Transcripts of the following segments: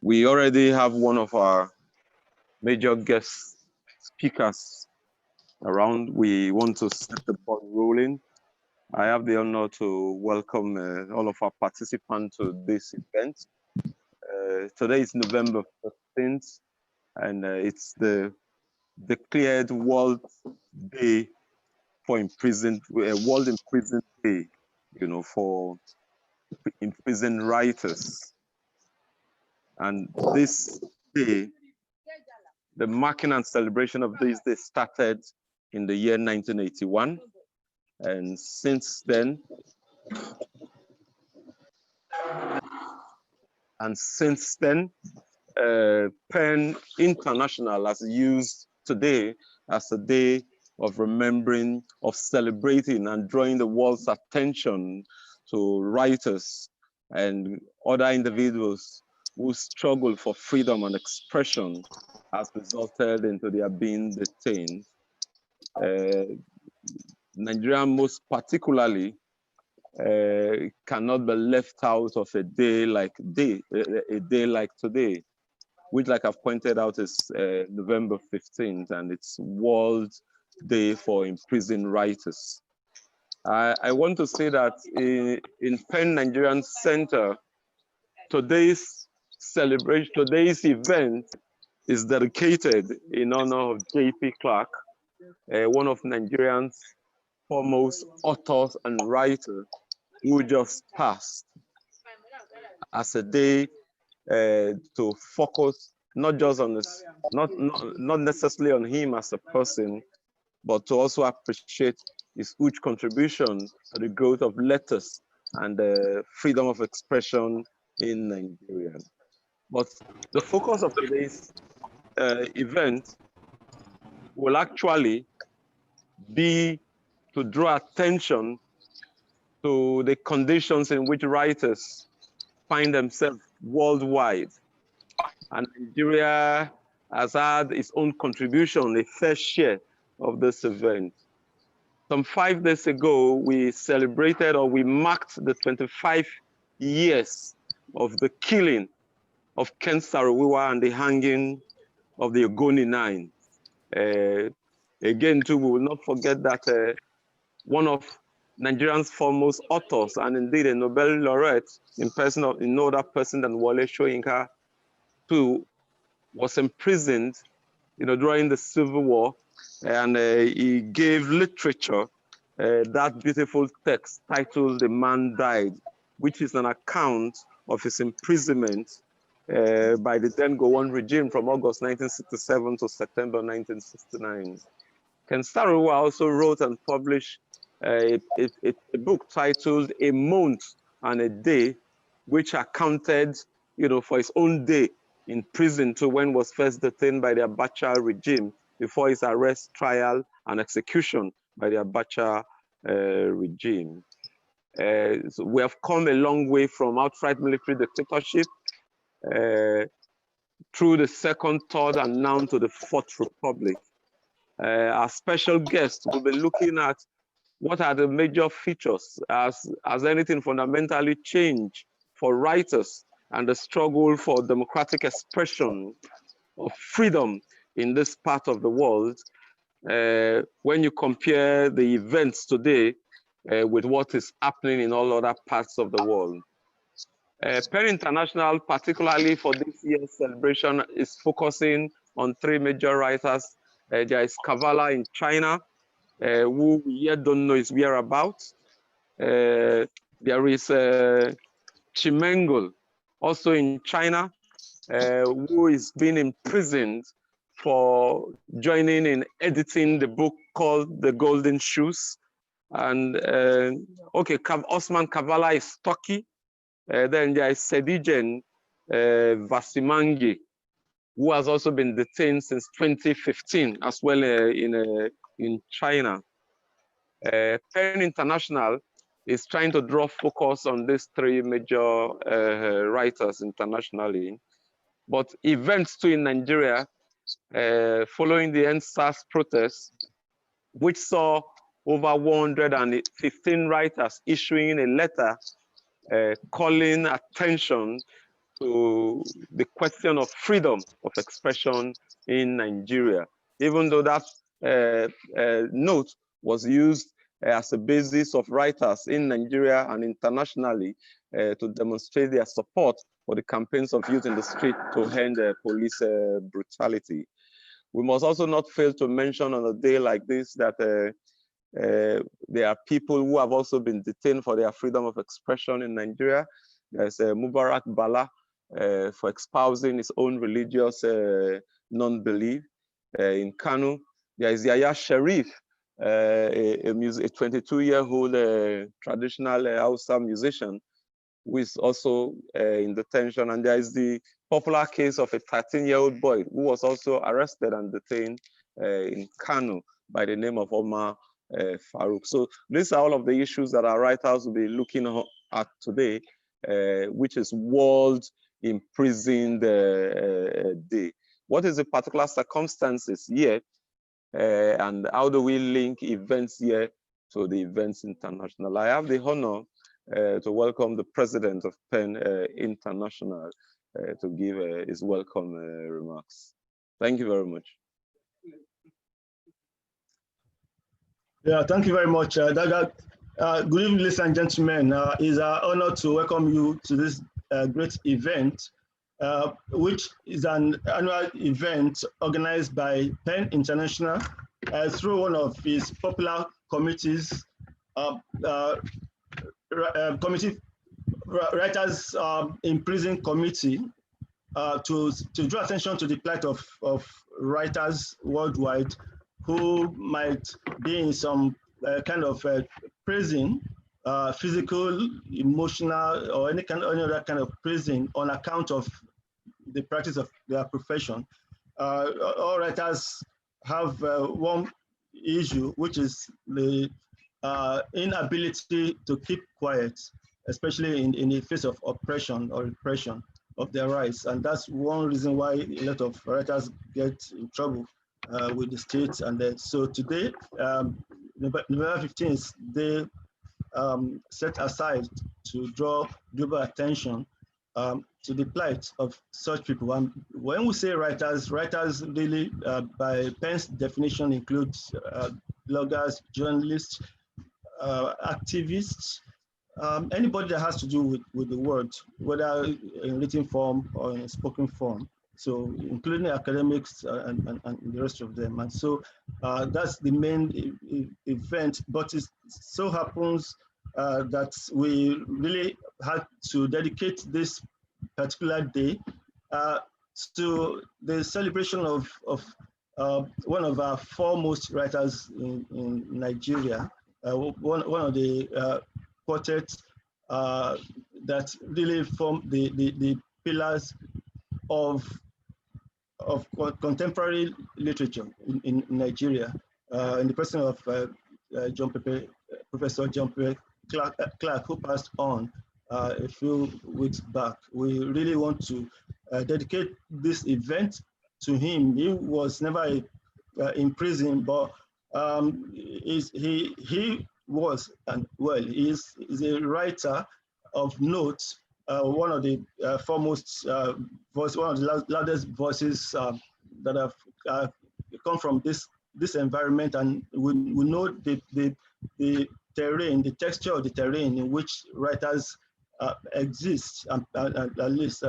We already have one of our major guest speakers around. We want to set the ball rolling. I have the honor to welcome all of our participants to this event. Today is November 15th, and it's the declared World Day for Imprisoned, World Imprisoned Day, for imprisoned writers. And this day, the marking and celebration of this day started in the year 1981. And since then, PEN International has used today as a day of remembering, of celebrating and drawing the world's attention to writers and other individuals who struggle for freedom and expression has resulted into their being detained. Nigeria most particularly cannot be left out of a day like today, which, like I've pointed out, is November 15th, and it's World Day for Imprisoned Writers. I want to say that in PEN Nigerian Center, today's event is dedicated in honor of J.P. Clark, one of Nigeria's foremost authors and writers, who just passed, as a day to focus not just on this, not necessarily on him as a person, but to also appreciate his huge contribution to the growth of letters and the freedom of expression in Nigeria. But the focus of today's event will actually be to draw attention to the conditions in which writers find themselves worldwide. And Nigeria has had its own contribution, a fair share of this event. Some 5 days ago, we celebrated, or we marked, the 25 years of the killing of Ken Saro-Wiwa and the hanging of the Ogoni Nine. Again, too, we will not forget that one of Nigeria's foremost authors, and indeed a Nobel laureate in no other person than Wole Soyinka, too, was imprisoned, during the Civil War, and he gave literature that beautiful text titled "The Man Died," which is an account of his imprisonment by the then Gowon regime from August 1967 to September 1969. Ken Saro-Wiwa also wrote and published a book titled "A Month and a Day," which accounted, for his own day in prison to when was first detained by the Abacha regime before his arrest, trial, and execution by the Abacha regime. So we have come a long way from outright military dictatorship through the Second, Third, and now to the Fourth Republic. Our special guest will be looking at what are the major features as anything fundamentally changed for writers and the struggle for democratic expression of freedom in this part of the world when you compare the events today with what is happening in all other parts of the world. PEN International, particularly for this year's celebration, is focusing on 3 major writers. There is Kavala in China, who we yet don't know his whereabouts. There is Chimengul, also in China, who is being imprisoned for joining in editing the book called The Golden Shoes. And Osman Kavala is Turkey. Then there is Sedijen Vasimangi, who has also been detained since 2015 as well in China. PEN International is trying to draw focus on these 3 major writers internationally. But events too in Nigeria, following the NSAS protests, which saw over 115 writers issuing a letter calling attention to the question of freedom of expression in Nigeria, even though that note was used as a basis of writers in Nigeria and internationally to demonstrate their support for the campaigns of youth in the street to end police brutality. We must also not fail to mention on a day like this that there are people who have also been detained for their freedom of expression in Nigeria. There's Mubarak Bala for espousing his own religious non-belief in Kanu. There is Yahya Sharif, a 22-year-old traditional Hausa musician who is also in detention. And there is the popular case of a 13-year-old boy who was also arrested and detained in Kanu by the name of Omar Farouk. So these are all of the issues that our writers will be looking at today, which is World Imprisoned Day. What is the particular circumstances here, and how do we link events here to the events international? I have the honor to welcome the president of PEN International to give his welcome remarks. Thank you very much. Yeah, thank you very much, Dagga. Good evening, ladies and gentlemen. It's an honor to welcome you to this great event, which is an annual event organized by PEN International through one of its popular committees, Writers in Prison Committee, to draw attention to the plight of writers worldwide who might be in some kind of prison, physical, emotional, or any other kind of prison on account of the practice of their profession. All writers have one issue, which is the inability to keep quiet, especially in the face of oppression or repression of their rights. And that's one reason why a lot of writers get in trouble with the state. And so today, November 15th, they set aside to draw global attention to the plight of such people. And when we say writers, writers really, by PEN's definition, includes bloggers, journalists, activists, anybody that has to do with the word, whether in written form or in spoken form. So including academics and the rest of them. And so that's the main event, but it so happens that we really had to dedicate this particular day to the celebration of one of our foremost writers in Nigeria, one of the quartets that really form the pillars of contemporary literature in Nigeria, in the person of Professor John Pepe Clark, who passed on a few weeks back. We really want to dedicate this event to him. He was never in prison, but he was, and well, he's a writer of note, one of the foremost voice, one of the loudest voices that have come from this environment, and we know the terrain, the texture of the terrain in which writers exist and at least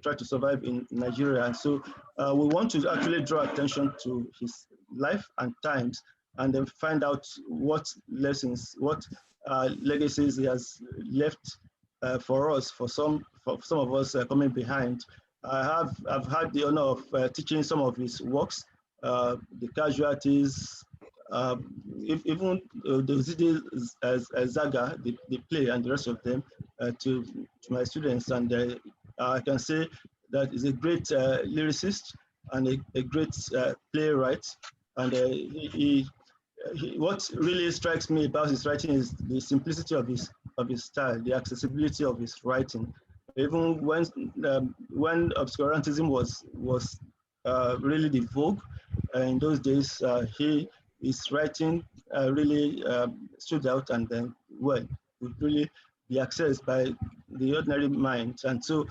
try to survive in Nigeria. And so we want to actually draw attention to his life and times, and then find out what lessons, what legacies he has left for us, for some of us coming behind. I've had the honor of teaching some of his works, The Casualties, even the Eghagha, the play, and the rest of them to my students. And I can say that he's a great lyricist and a great playwright. And what really strikes me about his writing is the simplicity of his style, the accessibility of his writing. Even when obscurantism was really the vogue in those days, his writing really stood out, and then well, would really be accessed by the ordinary mind. And so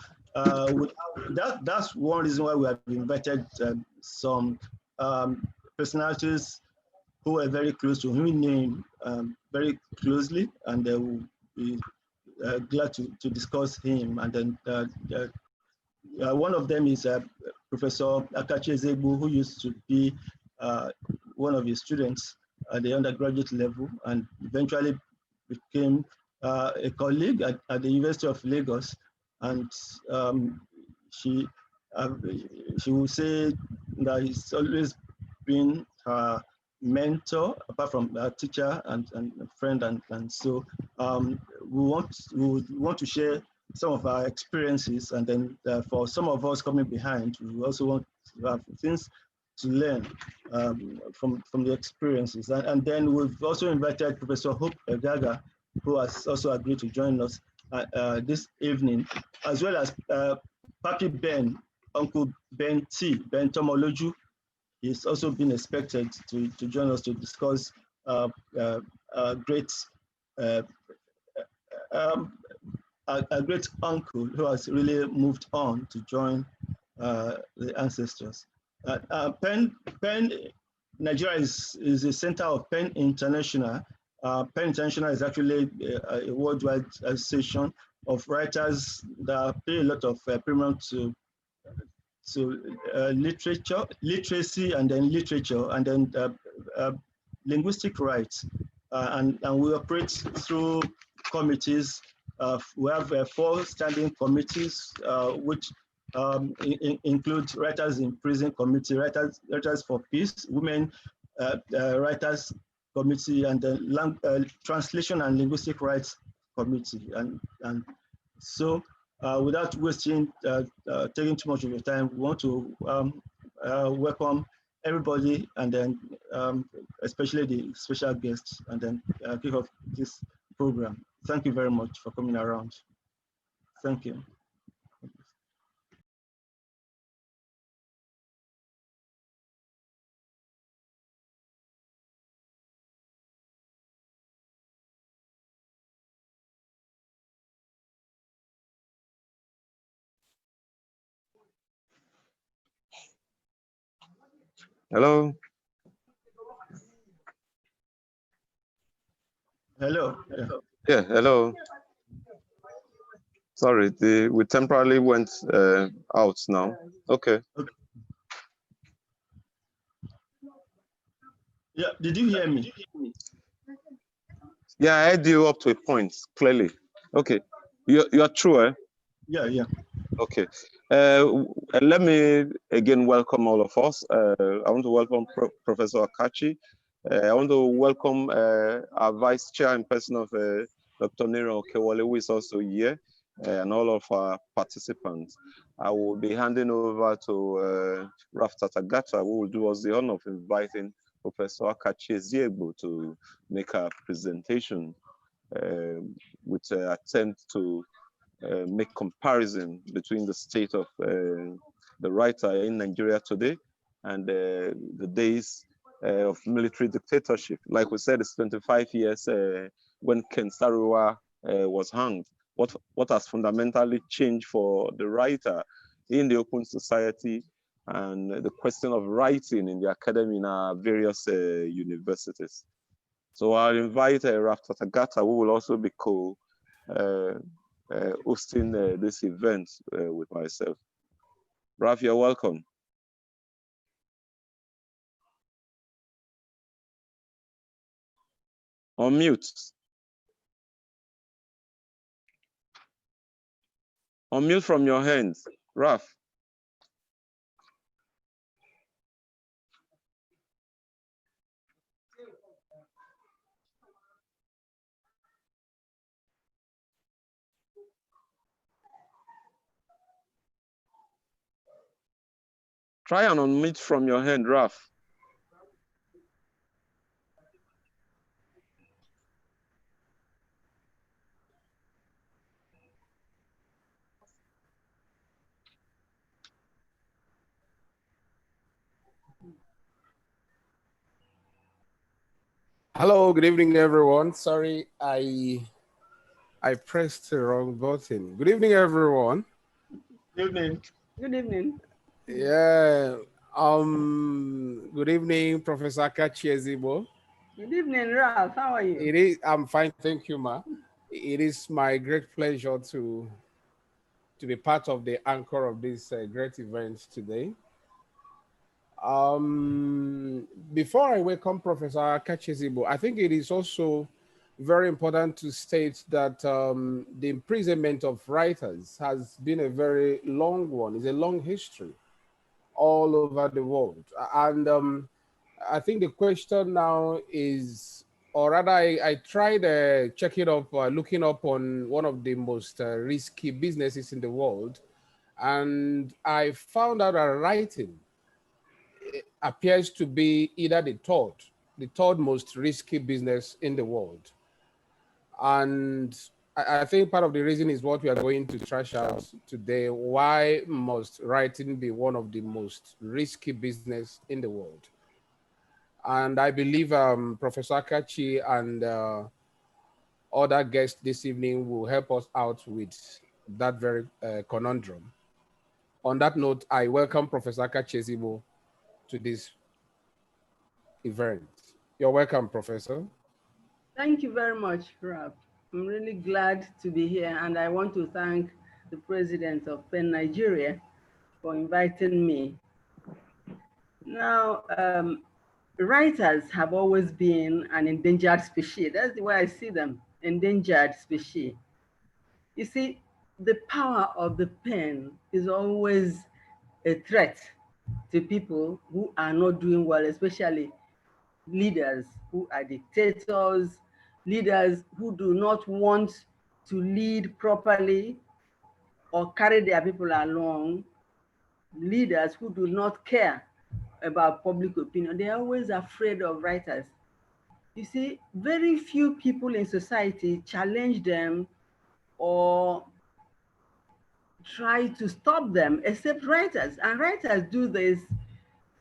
that's one reason why we have invited some personalities who were very close to him, very closely, and they will be glad to discuss him. And then one of them is Professor Akachi Ezeigbo, who used to be one of his students at the undergraduate level and eventually became a colleague at the University of Lagos. And she will say that he's always been her mentor, apart from a teacher and a friend. And so we want to share some of our experiences, and then for some of us coming behind, we also want to have things to learn from the experiences. And then we've also invited Professor Hope Eghagha, who has also agreed to join us this evening, as well as Papi Ben, Uncle Ben Tomoloju. He's also been expected to join us to discuss a great uncle who has really moved on to join the ancestors. Penn, Nigeria is a center of Penn International. Penn International is actually a worldwide association of writers that pay a lot of premium to literacy, and then literature, and then linguistic rights. And we operate through committees. We have 4 standing committees, which include Writers in Prison Committee, Writers for Peace, Women Writers Committee, and the Translation and Linguistic Rights Committee. And so without wasting, taking too much of your time, we want to welcome everybody, and then especially the special guests, and then kick off this program. Thank you very much for coming around. Thank you. Hello. Hello. Yeah, hello. Sorry, we temporarily went out now. Okay. Yeah, did you hear me? Yeah, I heard you up to a point, clearly. Okay, you're true, eh? Yeah. Okay. Let me again welcome all of us. I want to welcome Professor Akachi. I want to welcome our Vice Chair in person of Dr. Nero Kewale, who is also here, and all of our participants. I will be handing over to Prof. Tathagata, who will do us the honor of inviting Professor Akachi Ezeigbo to make a presentation with an attempt to make comparison between the state of the writer in Nigeria today and the days of military dictatorship. Like we said, it's 25 years when Ken Saro-Wiwa was hanged. What has fundamentally changed for the writer in the open society, and the question of writing in the academy in our various universities. So I'll invite Prof. Tathagata, who will also be hosting this event with myself. Raf, you're welcome. On mute. On mute from your hands, Raf. Try and unmute from your hand, Raf. Hello, good evening, everyone. Sorry, I pressed the wrong button. Good evening, everyone. Evening. Good evening. Yeah. Good evening, Professor Akachi Ezeigbo. Good evening, Ralph. How are you? I'm fine, thank you, ma. It is my great pleasure to be part of the anchor of this great event today. Before I welcome Professor Akachi Ezeigbo, I think it is also very important to state that the imprisonment of writers has been a very long one. It's a long history all over the world. And I think the question now is, or rather, I tried checking up, looking up on one of the most risky businesses in the world, and I found out that writing appears to be either the third most risky business in the world. And I think part of the reason is what we are going to trash out today. Why must writing be one of the most risky business in the world? And I believe Professor Akachi and other guests this evening will help us out with that very conundrum. On that note, I welcome Professor Akachi Ezeigbo to this event. You're welcome, Professor. Thank you very much, Ralph. I'm really glad to be here, and I want to thank the president of PEN Nigeria for inviting me. Now, writers have always been an endangered species. That's the way I see them, endangered species. You see, the power of the pen is always a threat to people who are not doing well, especially leaders who are dictators, leaders who do not want to lead properly or carry their people along, leaders who do not care about public opinion. They're always afraid of writers. You see, very few people in society challenge them or try to stop them except writers. And writers do this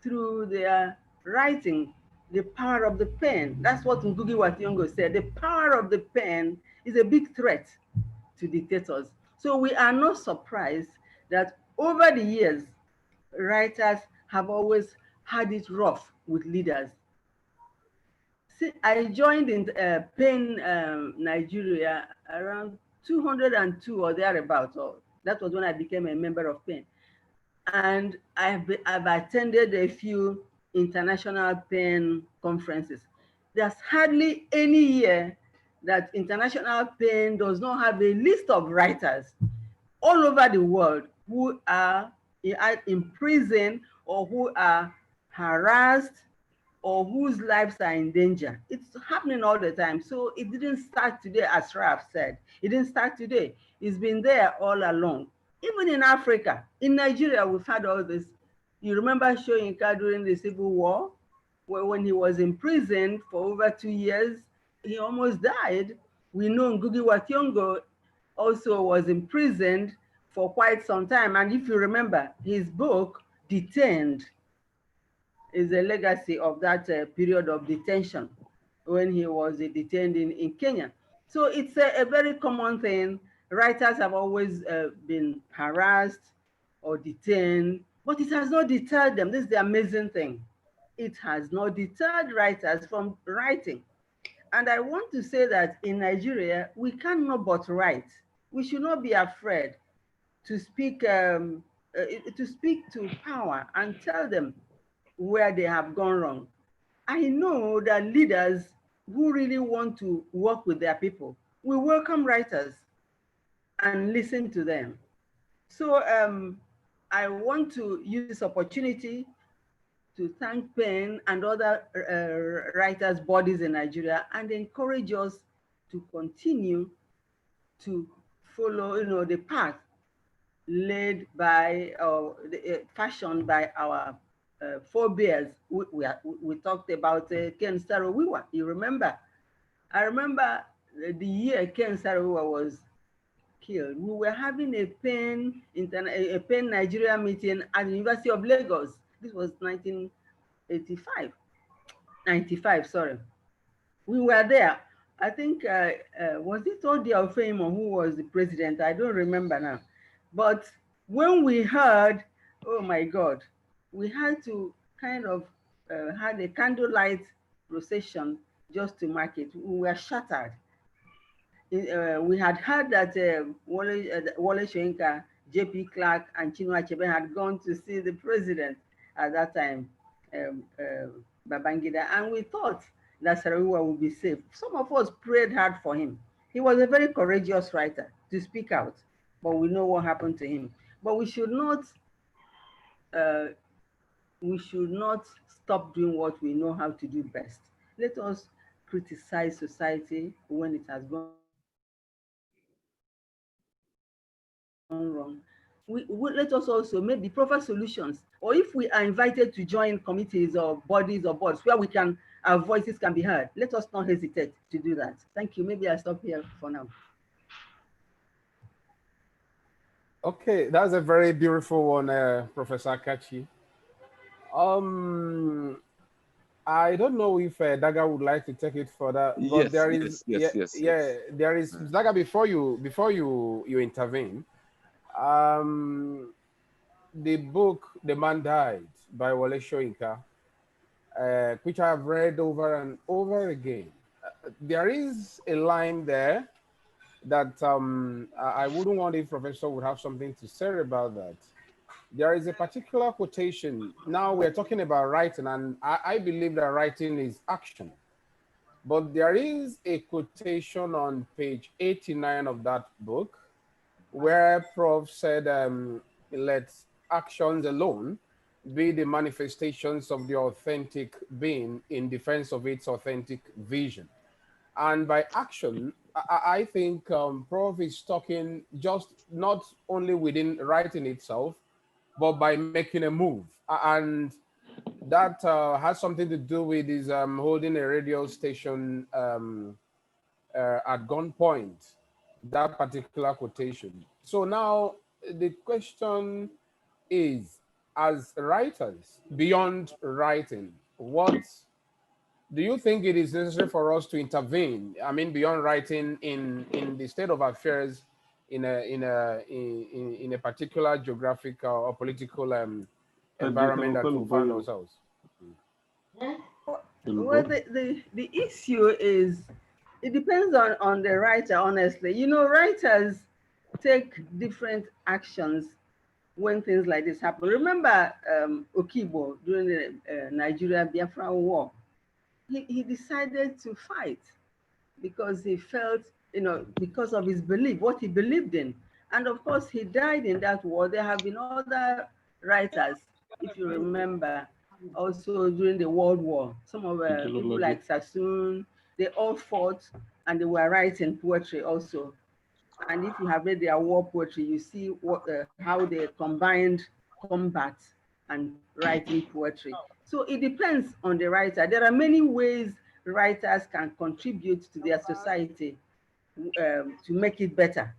through their writing, the power of the pen. That's what Ngugi wa Thiong'o said. The power of the pen is a big threat to dictators. So we are not surprised that over the years, writers have always had it rough with leaders. See, I joined in PEN Nigeria around 202 or thereabouts. Or that was when I became a member of PEN. And I've attended a few international PEN conferences. There's hardly any year that international PEN does not have a list of writers all over the world who are in prison or who are harassed or whose lives are in danger. It's happening all the time. So it didn't start today, as Raf said. It didn't start today. It's been there all along. Even in Africa, in Nigeria, we've had all this. You remember Soyinka during the Civil War, where when he was imprisoned for over 2 years, he almost died. We know Ngugi wa Thiong'o also was imprisoned for quite some time. And if you remember, his book, Detained, is a legacy of that period of detention when he was detained in Kenya. So it's a very common thing. Writers have always been harassed or detained, but it has not deterred them. This is the amazing thing. It has not deterred writers from writing. And I want to say that in Nigeria, we cannot but write. We should not be afraid to speak to power and tell them where they have gone wrong. I know that leaders who really want to work with their people will welcome writers and listen to them. So I want to use this opportunity to thank PEN and other writers' bodies in Nigeria and encourage us to continue to follow, the path led by, fashioned by our forebears. We talked about Ken Saro-Wiwa. You remember? I remember the year Ken Saro-Wiwa was killed. We were having a PEN Nigeria meeting at the University of Lagos. This was 1985, 95, sorry. We were there. I think, was it Odi Ofeimo who was the president? I don't remember now. But when we heard, oh my God, we had to kind of had a candlelight procession just to mark it. We were shattered. We had heard that Wole Soyinka, J.P. Clark, and Chinua Achebe had gone to see the president at that time, Babangida, and we thought that Sarawiwa would be safe. Some of us prayed hard for him. He was a very courageous writer to speak out, but we know what happened to him. But uh, we should not stop doing what we know how to do best. Let us criticize society when it has gone wrong. Let us also maybe proffer solutions, or if we are invited to join committees or bodies or boards where we can, our voices can be heard, let us not hesitate to do that. Thank you. Maybe I'll stop here for now. Okay, that's a very beautiful one, Professor Akachi. I don't know if Dagga would like to take it further, but Yes, there is there is Dagga, before you intervene. The book "The Man Died" by Wole Soyinka, which I have read over and over again. There is a line there that I wouldn't want if Professor would have something to say about that. There is a particular quotation. Now we're talking about writing, and I believe that writing is action. But there is a quotation on page 89 of that book where Prof said, let actions alone be the manifestations of the authentic being in defense of its authentic vision. And by action, I think Prof is talking just not only within writing itself, but by making a move. And that has something to do with his holding a radio station at gunpoint, that particular quotation. So now the question is, as writers, beyond writing, what do you think it is necessary for us to intervene? I mean, beyond writing in the state of affairs in a particular geographical or political environment that we find ourselves. Well, the issue is, it depends on the writer, honestly. You know, writers take different actions when things like this happen. Remember Okibo during the Nigeria Biafra War? He decided to fight because he felt, you know, because of his belief, what he believed in. And of course, he died in that war. There have been other writers, if you remember, also during the World War. Some of people like Sassoon, they all fought and they were writing poetry also. And if you have read their war poetry, you see what how they combined combat and writing poetry. So it depends on the writer. There are many ways writers can contribute to their society to make it better.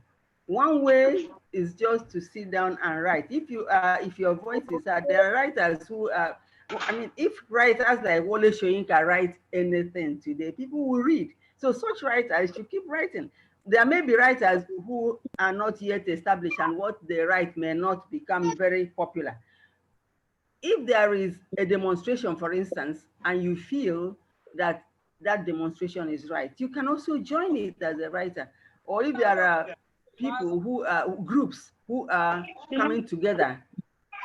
One way is just to sit down and write. If your voice is heard, there are writers who are, I mean, if writers like Wole Soyinka write anything today, people will read. So such writers should keep writing. There may be writers who are not yet established and what they write may not become very popular. If there is a demonstration, for instance, and you feel that that demonstration is right, you can also join it as a writer. Or if there are people who are groups who are coming together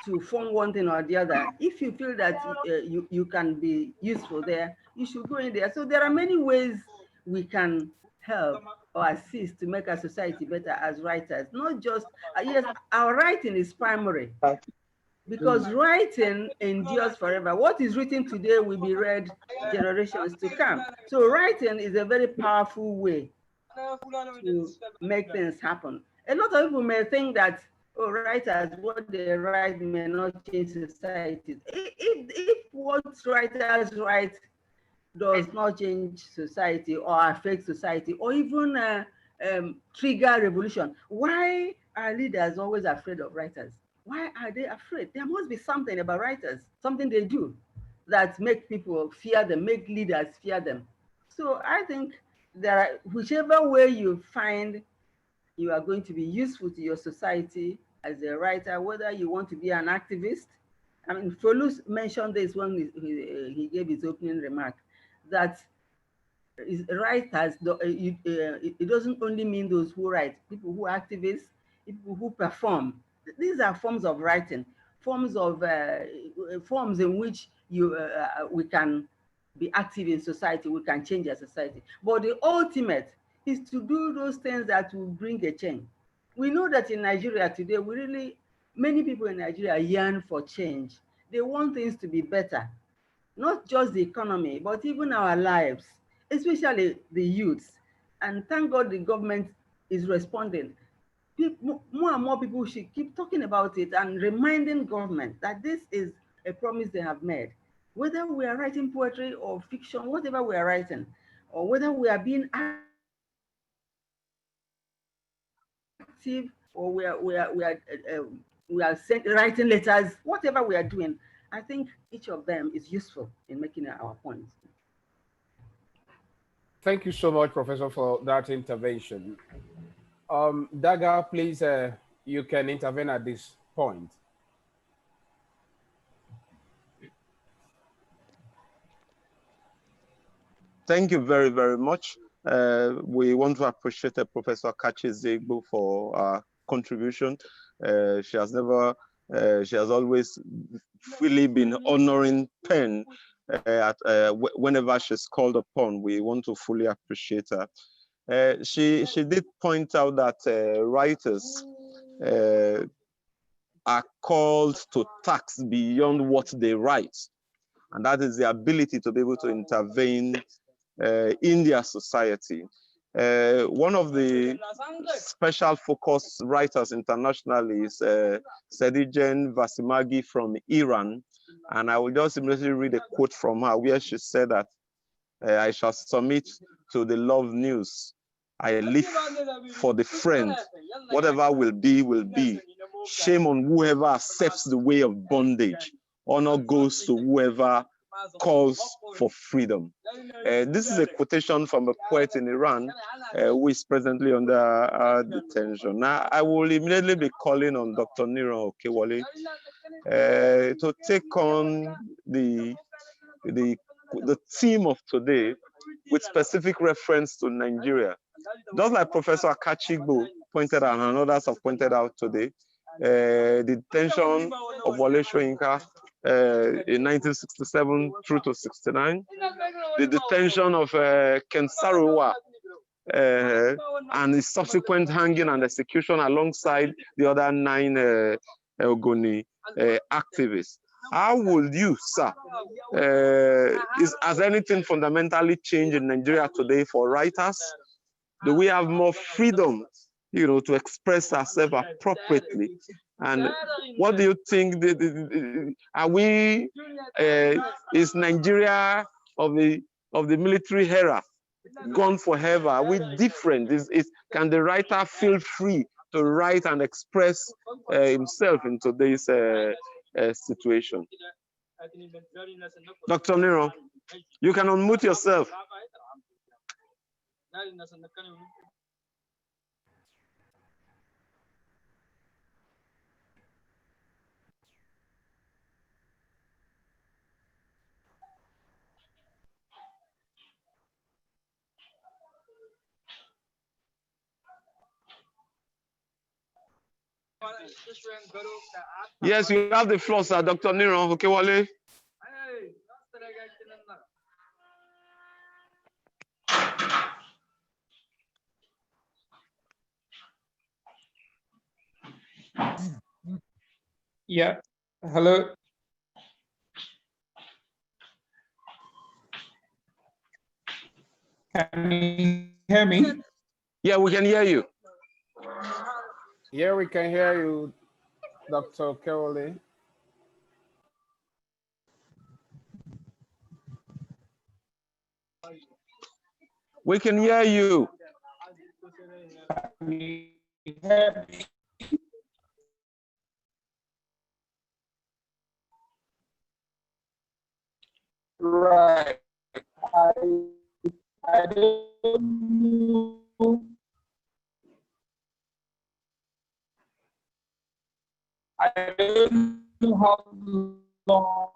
to form one thing or the other, if you feel that you can be useful there, you should go in there. So there are many ways we can help or assist to make our society better as writers. Not just, yes, our writing is primary, because writing endures forever. What is written today will be read generations to come. So writing is a very powerful way to make things happen. A lot of people may think that, oh, writers, what they write may not change societies. If what writers write does not change society or affect society or even trigger revolution, why are leaders always afraid of writers? Why are they afraid? There must be something about writers, something they do that make people fear them, make leaders fear them. So I think there are, whichever way you find you are going to be useful to your society, as a writer, whether you want to be an activist. I mean, Folus mentioned this when he gave his opening remark, that writers, it doesn't only mean those who write, people who are activists, people who perform. These are forms of writing, forms in which we can be active in society, we can change our society. But the ultimate is to do those things that will bring a change. We know that in Nigeria today, many people in Nigeria yearn for change. They want things to be better, not just the economy, but even our lives, especially the youths. And thank God the government is responding. More and more people should keep talking about it and reminding government that this is a promise they have made. Whether we are writing poetry or fiction, whatever we are writing, or whether we are being active, or writing letters, whatever we are doing, I think each of them is useful in making our points. Thank you so much, Professor, for that intervention. Dagga, please, you can intervene at this point. Thank you very, very much. We want to appreciate Professor Akachi Ezeigbo for our contribution. She has always really been honoring pen whenever she's called upon. We want to fully appreciate her. She did point out that writers are called to tasks beyond what they write, and that is the ability to be able to intervene in their society. One of the special focus writers internationally is Sedijen Vasimagi from Iran. And I will just immediately read a quote from her where she said that, I shall submit to the love news. I live for the friend. Whatever will be, will be. Shame on whoever accepts the way of bondage. Honor goes to whoever calls for freedom. This is a quotation from a poet in Iran who is presently under detention. Now, I will immediately be calling on Dr. Niro Okewale to take on the theme of today with specific reference to Nigeria. Just like Professor Akachi pointed out and others have pointed out today, the detention of Wole Soyinka in 1967 through to 69, the detention of Ken Saro-Wiwa and his subsequent hanging and execution alongside the other 9 Ogoni activists. How would you, sir, has anything fundamentally changed in Nigeria today for writers? Do we have more freedom, to express ourselves appropriately? And what do you think? Is Nigeria of the military era gone forever? Are we different? Can the writer feel free to write and express himself in today's situation? Dr. Niro, you can unmute yourself. Yes, you have the floor, sir. Dr. Niro Okewale. Yeah, hello. Can you hear me? Yeah, we can hear you. Yeah, we can hear you, Dr. Okewale. We can hear you. Can you hear me? Right. I don't know. I don't know how long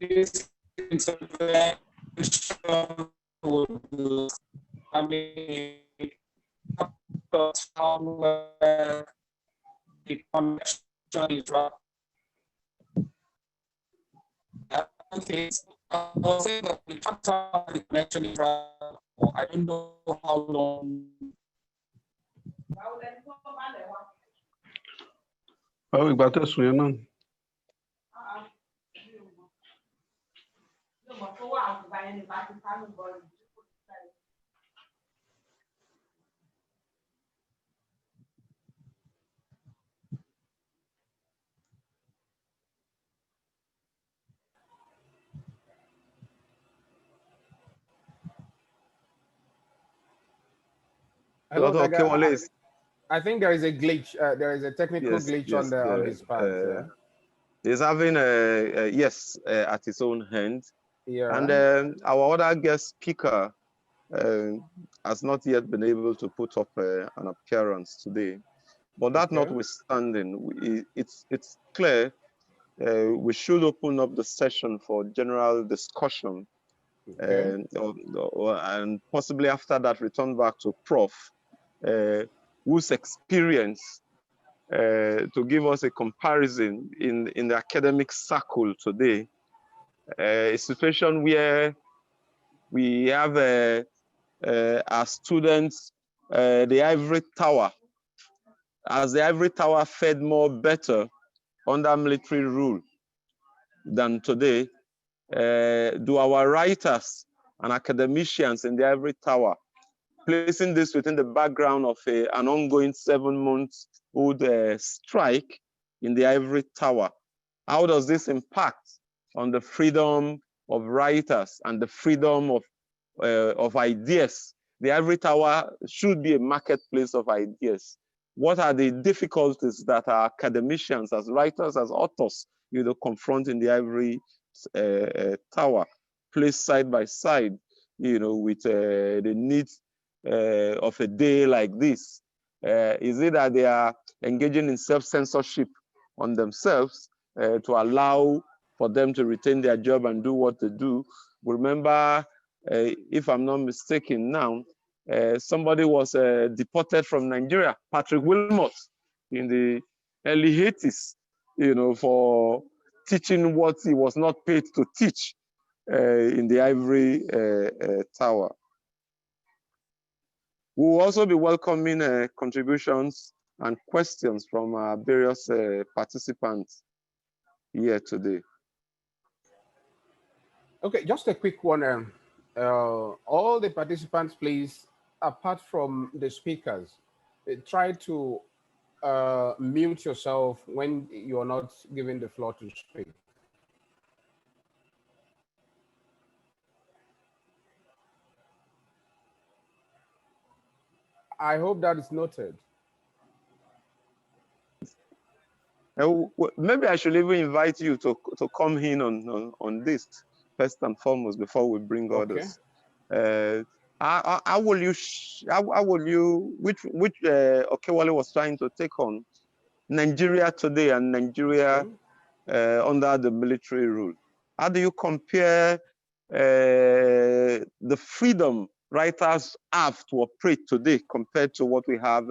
this intervention would last. I mean, how the connection is right. Okay, so I was saying that the connection is right. I don't know how long. Oh, ìgbà tẹ̀sùn yẹn náà. Hello, Dr. Dagga. Okewale is I think there is a glitch. There is a technical glitch on his part. he's having at his own hand. Yeah. And our other guest speaker has not yet been able to put up an appearance today. But that notwithstanding, it's clear we should open up the session for general discussion. Okay. And possibly after that, return back to Prof, whose experience to give us a comparison in the academic circle today, a situation where we have our students, the ivory tower, as the ivory tower fared more better under military rule than today, do our writers and academicians in the ivory tower, placing this within the background of an ongoing 7-month-old strike in the ivory tower, how does this impact on the freedom of writers and the freedom of ideas? The ivory tower should be a marketplace of ideas. What are the difficulties that our academicians, as writers, as authors, confront in the ivory tower, placed side by side, with the needs of a day like this? Is it that they are engaging in self-censorship on themselves to allow for them to retain their job and do what they do? Remember, if I'm not mistaken now, somebody was deported from Nigeria, Patrick Wilmot, in the early 80s, for teaching what he was not paid to teach in the ivory tower. We'll also be welcoming contributions and questions from various participants here today. Okay, just a quick one. All the participants, please, apart from the speakers, try to mute yourself when you're not given the floor to speak. I hope that is noted. Maybe I should even invite you to come in on this first and foremost before we bring others. How will you, which Okewale was trying to take on Nigeria today and Nigeria under the military rule? How do you compare the freedom writers have to operate today compared to what we have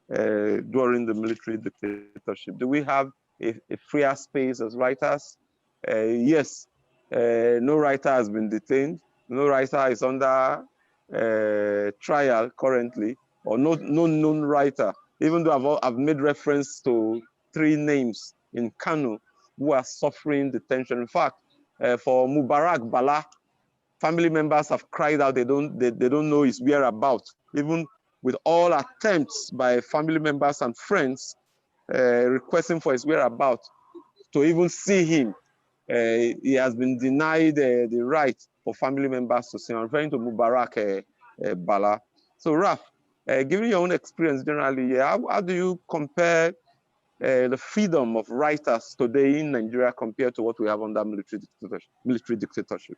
during the military dictatorship? Do we have a freer space as writers? Yes, no writer has been detained. No writer is under trial currently, or no known writer, even though I've made reference to 3 names in Kano who are suffering detention. In fact, for Mubarak Bala, family members have cried out they don't know his whereabouts, even with all attempts by family members and friends requesting for his whereabouts to even see him. He has been denied the right for family members to see him. I'm referring to Mubarak Bala. So Raf, given your own experience generally, how do you compare the freedom of writers today in Nigeria compared to what we have under military dictatorship?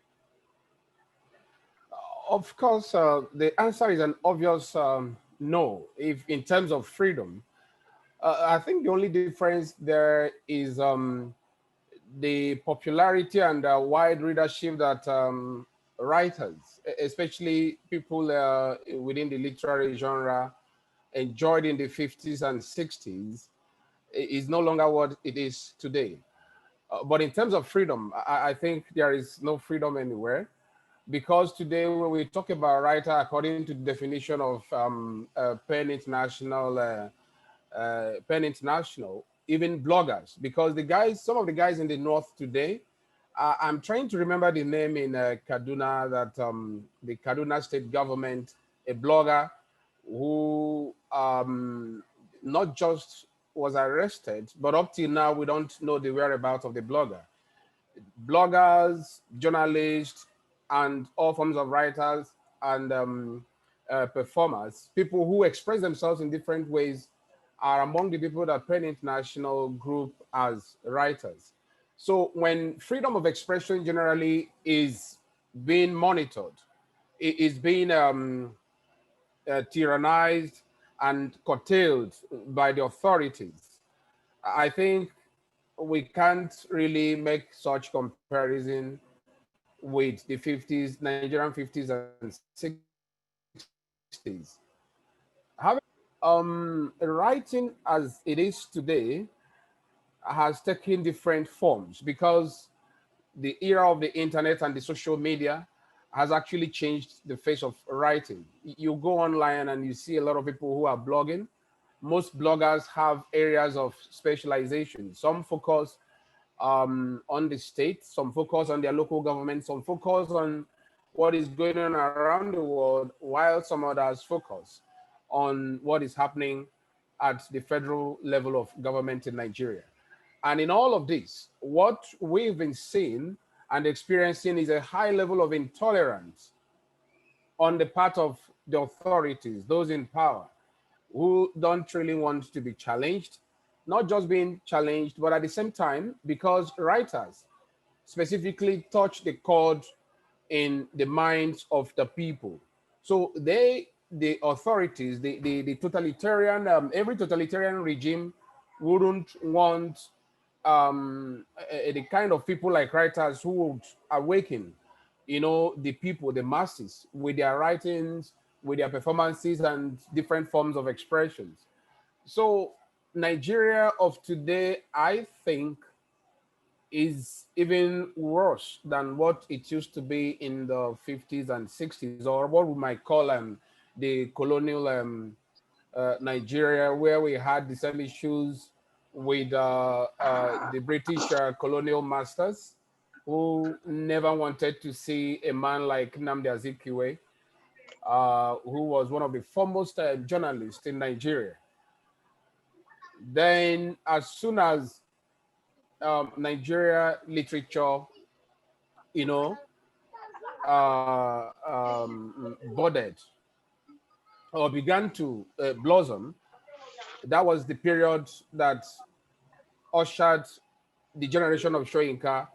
Of course, the answer is an obvious no, if in terms of freedom. I think the only difference there is the popularity and wide readership that writers, especially people within the literary genre, enjoyed in the 50s and 60s, is no longer what it is today. But in terms of freedom, I think there is no freedom anywhere, because today when we talk about writer, according to the definition of Pen International, even bloggers, because the guys, some of the guys in the north today, I'm trying to remember the name in Kaduna, that the Kaduna state government, a blogger who not just was arrested, but up till now we don't know the whereabouts of the blogger. Bloggers, journalists, and all forms of writers and performers, people who express themselves in different ways, are among the people that Pen International group as writers. So when freedom of expression generally is being monitored, it is being tyrannized and curtailed by the authorities, I think we can't really make such comparison with the 50s, Nigerian 50s and 60s. However, writing as it is today has taken different forms, because the era of the internet and the social media has actually changed the face of writing. You go online and you see a lot of people who are blogging. Most bloggers have areas of specialization. Some focus on the state, some focus on their local government, some focus on what is going on around the world, while some others focus on what is happening at the federal level of government in Nigeria. And in all of this, what we've been seeing and experiencing is a high level of intolerance on the part of the authorities, those in power, who don't really want to be challenged, not just being challenged, but at the same time, because writers specifically touch the chord in the minds of the people. So the authorities, the totalitarian, every totalitarian regime wouldn't want the kind of people like writers who would awaken, the people, the masses, with their writings, with their performances and different forms of expressions. So Nigeria of today, I think, is even worse than what it used to be in the 50s and 60s, or what we might call the colonial Nigeria, where we had the same issues with the British colonial masters, who never wanted to see a man like Nnamdi Azikiwe, who was one of the foremost journalists in Nigeria. Then, as soon as Nigeria literature, you know, budded or began to blossom, that was the period that ushered the generation of Shoyinka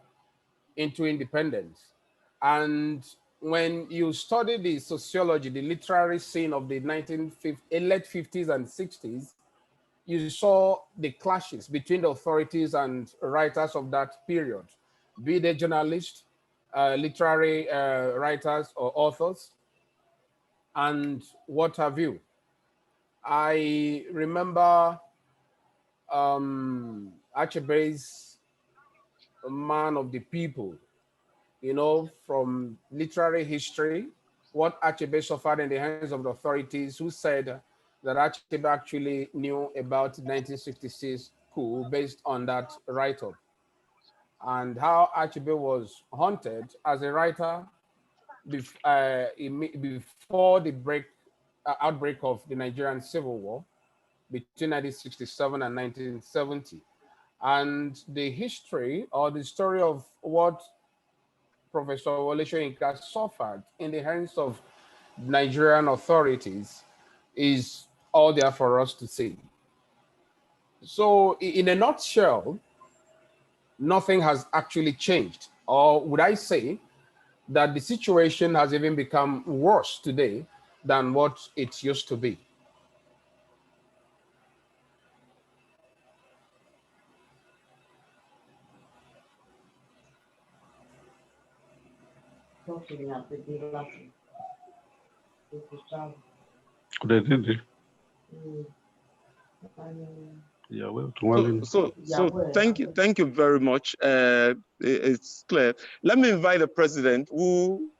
into independence. And when you study the sociology, the literary scene of the late 50s and 60s, you saw the clashes between the authorities and writers of that period, be they journalists, literary writers or authors, and what have you. I remember Achebe's Man of the People, from literary history, what Achebe suffered in the hands of the authorities, who said that Achebe actually knew about 1966 coup based on that write-up, and how Achebe was haunted as a writer before the outbreak of the Nigerian Civil War between 1967 and 1970. And the history or the story of what Professor Wole Soyinka suffered in the hands of Nigerian authorities is all there for us to see. So in a nutshell, nothing has actually changed. Or would I say that the situation has even become worse today than what it used to be? They did it. Yeah, well, so thank you very much. It's clear. Let me invite the president, who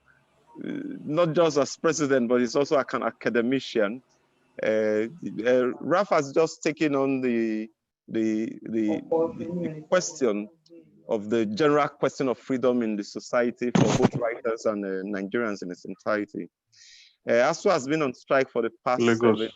not just as president, but is also an academician. Raf has just taken on the question of the general question of freedom in the society for both writers and Nigerians in its entirety. ASU has been on strike for the past 7 months.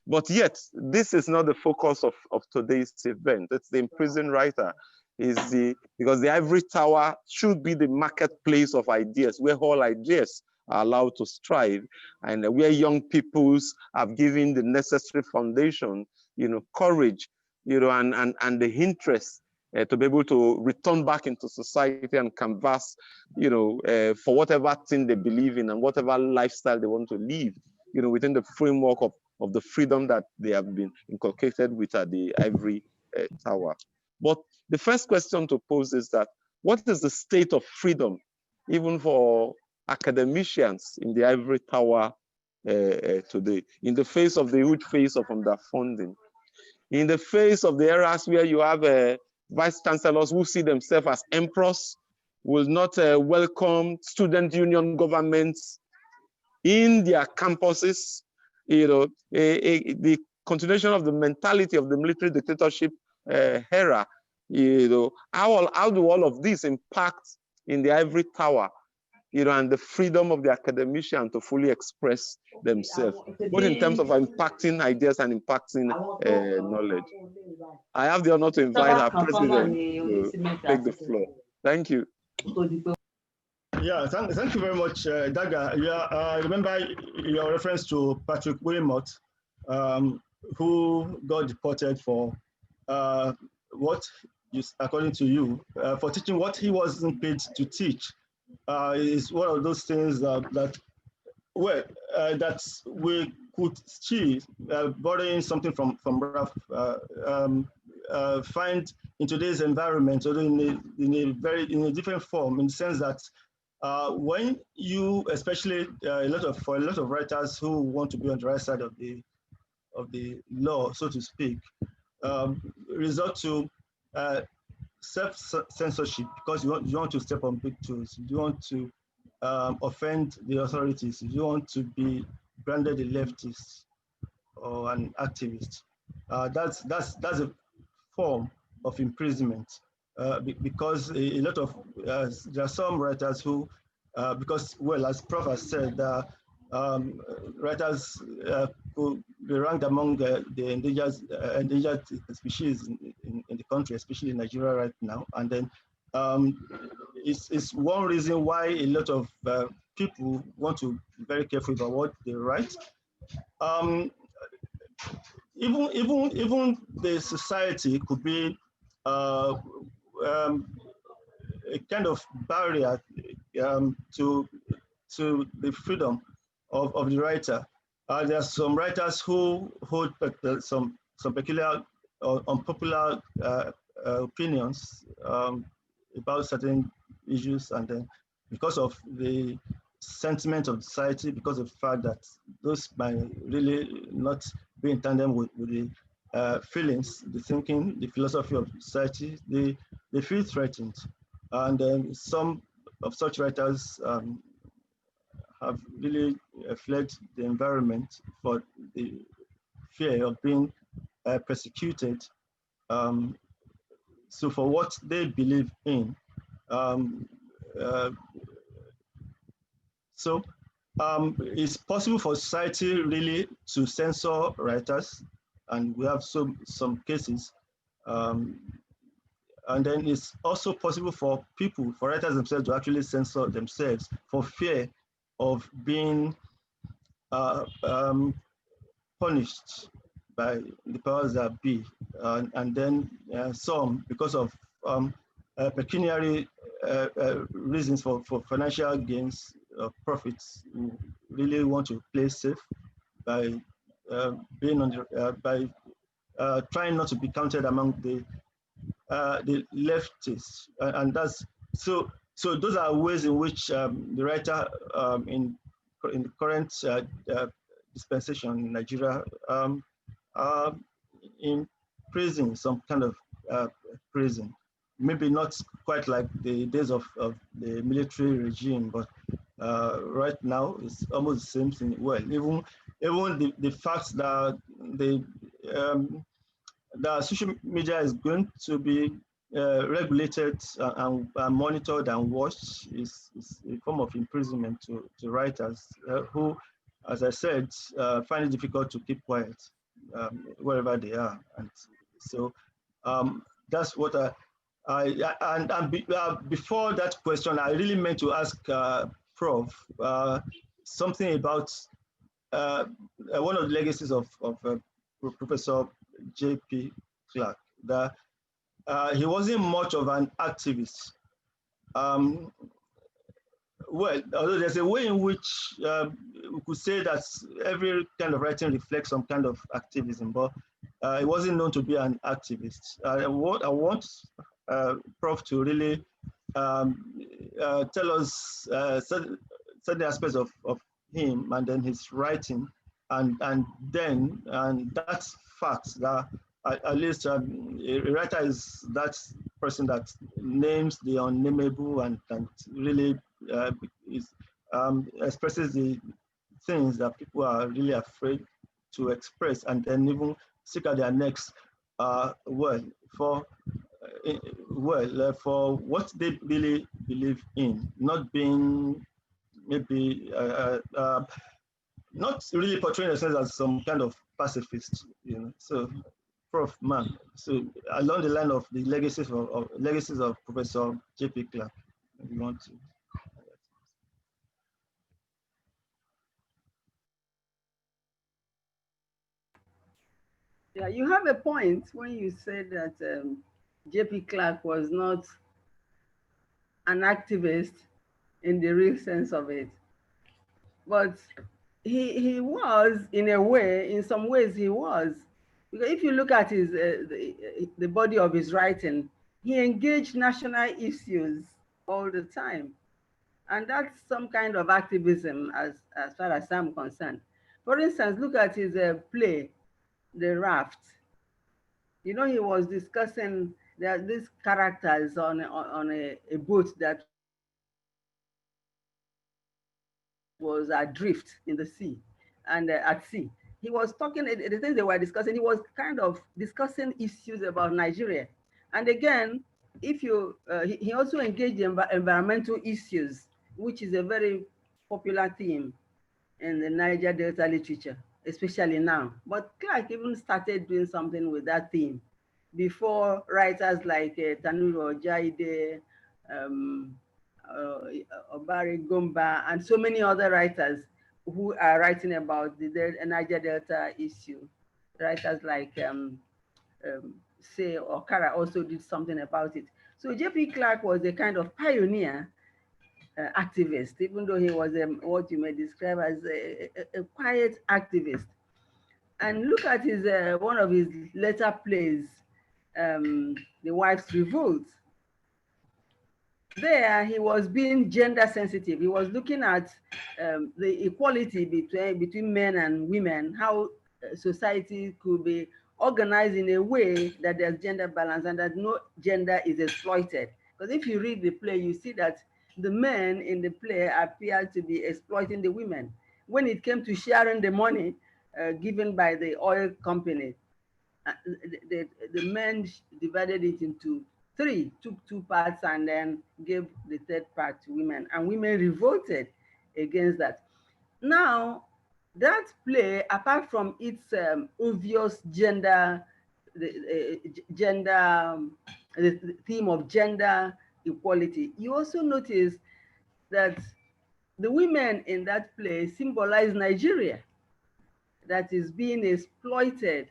But yet, this is not the focus of today's event. It's the imprisoned writer. Because the ivory tower should be the marketplace of ideas, where all ideas are allowed to strive, and where young peoples have given the necessary foundation, courage, and the interest to be able to return back into society and canvass, for whatever thing they believe in and whatever lifestyle they want to live, within the framework of the freedom that they have been inculcated with at the ivory tower. But the first question to pose is that, what is the state of freedom, even for academicians in the ivory tower today, in the face of the huge phase of underfunding, in the face of the eras where you have vice chancellors who see themselves as emperors, will not welcome student union governments in their campuses, the continuation of the mentality of the military dictatorship era, how do all of this impact in the ivory tower, and the freedom of the academician to fully express themselves, both in terms of impacting ideas and impacting knowledge? I have the honor to invite our president to take the floor. Thank you. Yeah, thank you very much, Dagga. Yeah, I remember your reference to Patrick Wilmot, who got deported for what, according to you, for teaching what he wasn't paid to teach. Is one of those things that we could see, borrowing something from Prof, find in today's environment, or in a different form, in the sense that when you, especially for a lot of writers who want to be on the right side of the law, so to speak, resort to self-censorship, because you want to step on big toes, you want to offend the authorities, you want to be branded a leftist or an activist. That's a form of imprisonment, because a lot of there are some writers who, because, well, as Prof has said, writers who be ranked among the endangered species in the country, especially in Nigeria right now. And then it's one reason why a lot of people want to be very careful about what they write. Even the society could be a kind of barrier to the freedom of the writer. There are some writers who hold some peculiar or unpopular opinions about certain issues, and then because of the sentiment of society, because of the fact that those might really not be in tandem with the feelings, the thinking, the philosophy of society, they feel threatened. And then some of such writers have really fled the environment for the fear of being persecuted. So for what they believe in. It's possible for society really to censor writers, and we have some cases. And then it's also possible for writers themselves, to actually censor themselves for fear of being punished by the powers that be. And then some, because of pecuniary reasons for financial gains, profits, who really want to play safe by being on by trying not to be counted among the leftists, and that's so. So those are ways in which the writer in the current dispensation in Nigeria in prison, some kind of prison. Maybe not quite like the days of the military regime, but right now it's almost the same thing. Well, even the fact that the social media is going to be regulated and monitored and watched is a form of imprisonment to writers who, as I said, find it difficult to keep quiet wherever they are. And so that's what before that question, I really meant to ask Prof something about one of the legacies of Professor J.P. Clark, that he wasn't much of an activist. Well, although there's a way in which we could say that every kind of writing reflects some kind of activism, but he wasn't known to be an activist. I want Prof to really tell us certain aspects of him and then his writing, and that fact that at least a writer is that person that names the unnameable and really expresses the things that people are really afraid to express, and then even seek out their next for what they really believe in, not being maybe not really portraying themselves as some kind of pacifist, you know. So, Prof, man, so along the line of the legacies of Professor J.P. Clark, if you want to. Yeah, you have a point when you said that J.P. Clark was not an activist in the real sense of it. But he was, in a way, in some ways he was. Because if you look at his the body of his writing, he engaged national issues all the time. And that's some kind of activism as far as I'm concerned. For instance, look at his play, The Raft. You know, he was discussing that these characters on a boat that was adrift in the sea and at sea. He was talking, the things they were discussing, he was kind of discussing issues about Nigeria. And again, if you, he also engaged in environmental issues, which is a very popular theme in the Niger Delta literature, especially now. But Clark even started doing something with that theme before writers like Tanuro Jaide, Obari Gumba, and so many other writers who are writing about the Niger Delta issue. Writers like say Okara also did something about it. So J.P. Clark was a kind of pioneer activist, even though he was what you may describe as a quiet activist. And look at his one of his later plays, The Wife's Revolt. There, he was being gender sensitive. He was looking at the equality between men and women, how society could be organized in a way that there's gender balance and that no gender is exploited. Because if you read the play, you see that the men in the play appear to be exploiting the women. When it came to sharing the money given by the oil company, the men divided it into three, took two parts and then gave the third part to women, and women revolted against that. Now, that play, apart from its obvious gender, the theme of gender equality, you also notice that the women in that play symbolize Nigeria that is being exploited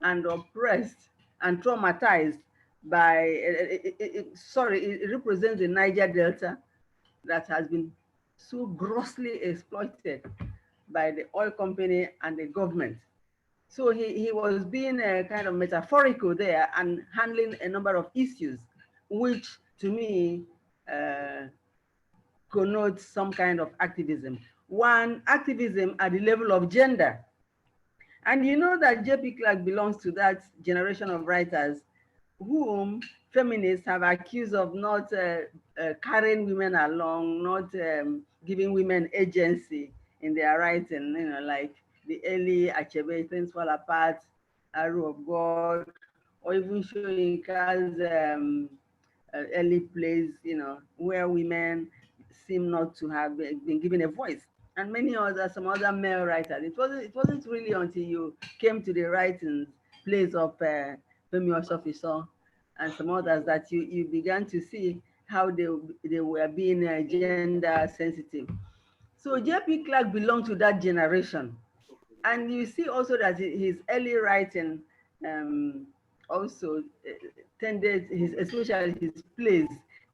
and oppressed and traumatized by, it represents the Niger Delta that has been so grossly exploited by the oil company and the government. So he was being kind of metaphorical there and handling a number of issues, which to me connotes some kind of activism. One, activism at the level of gender. And you know that J.P. Clark belongs to that generation of writers whom feminists have accused of not carrying women along, not giving women agency in their writing, you know, like the early Achebe, Things Fall Apart, Arrow of God, or even Shoyinka's early plays, you know, where women seem not to have been given a voice. And many other, some other male writers. It wasn't really until you came to the writings, plays of Femi Osofiso and some others that you began to see how they were being gender sensitive. So J.P. Clark belonged to that generation. And you see also that his early writing also tended, especially his plays,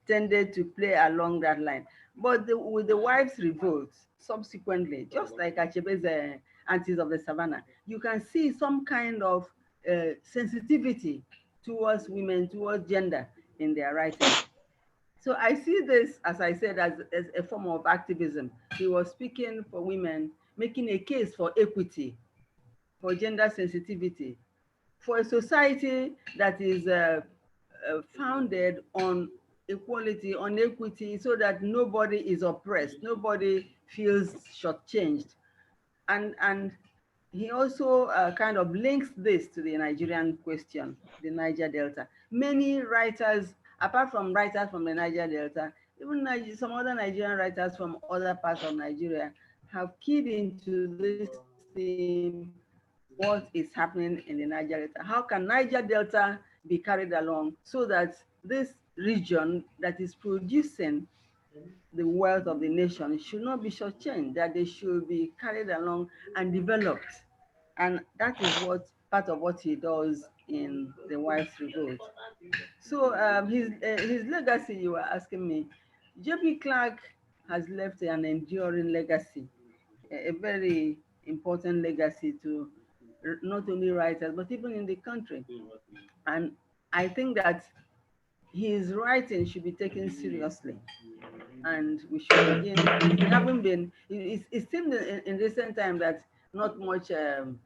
tended to play along that line. But with the wives' revolt, subsequently, just like Achebe's Aunties of the Savannah, you can see some kind of sensitivity towards women, towards gender in their writing. So I see this, as I said, as a form of activism. He was speaking for women, making a case for equity, for gender sensitivity, for a society that is founded on equality, on equity, so that nobody is oppressed, nobody feels shortchanged. And he also kind of links this to the Nigerian question, the Niger Delta. Many writers, apart from writers from the Niger Delta, even some other Nigerian writers from other parts of Nigeria have keyed into this theme, what is happening in the Niger Delta. How can Niger Delta be carried along so that this region that is producing the wealth of the nation should not be shortchanged, that they should be carried along and developed. And that is what part of what he does in the Wives Revolt. So his legacy, you were asking me, J.P. Clark has left an enduring legacy, a very important legacy to not only writers, but even in the country. And I think that his writing should be taken seriously. And we should begin, it seemed in recent time that not much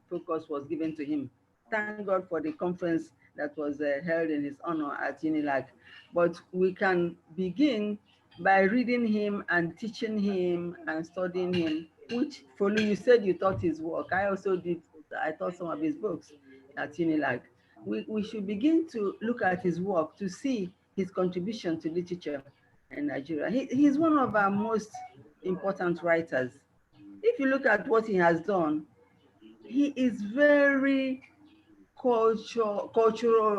focus was given to him. Thank God for the conference that was held in his honor at UNILAG. But we can begin by reading him and teaching him and studying him, which, Folu, you said you taught his work. I also did, I taught some of his books at UNILAG. We should begin to look at his work to see his contribution to literature in Nigeria. He's one of our most important writers. If you look at what he has done, he is very cultural,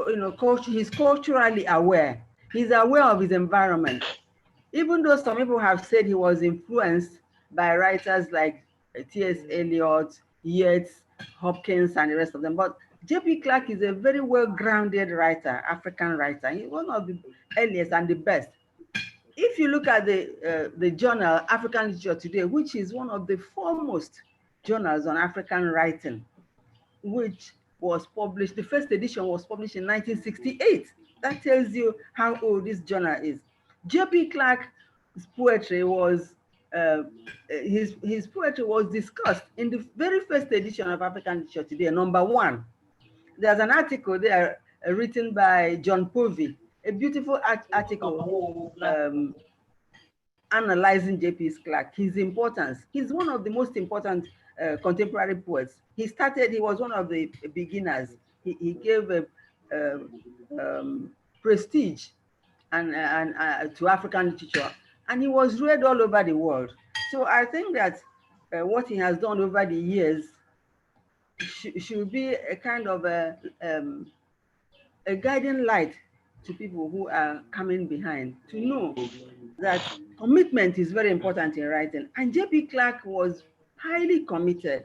you know, he's culturally aware. He's aware of his environment. Even though some people have said he was influenced by writers like T.S. Eliot, Yeats, Hopkins, and the rest of them, but J.P. Clark is a very well-grounded writer, African writer. He's one of the earliest and the best. If you look at the journal African Literature Today, which is one of the foremost journals on African writing, which was published, the first edition was published in 1968. That tells you how old this journal is. J.P. Clark's poetry was, his poetry was discussed in the very first edition of African Literature Today, #1. There's an article there written by John Povey, a beautiful article analyzing J.P. Clark, his importance. He's one of the most important contemporary poets. He was one of the beginners. He gave prestige to African literature, and he was read all over the world. So I think that what he has done over the years should be a kind of a guiding light to people who are coming behind, to know that commitment is very important in writing. And J.P. Clark was highly committed.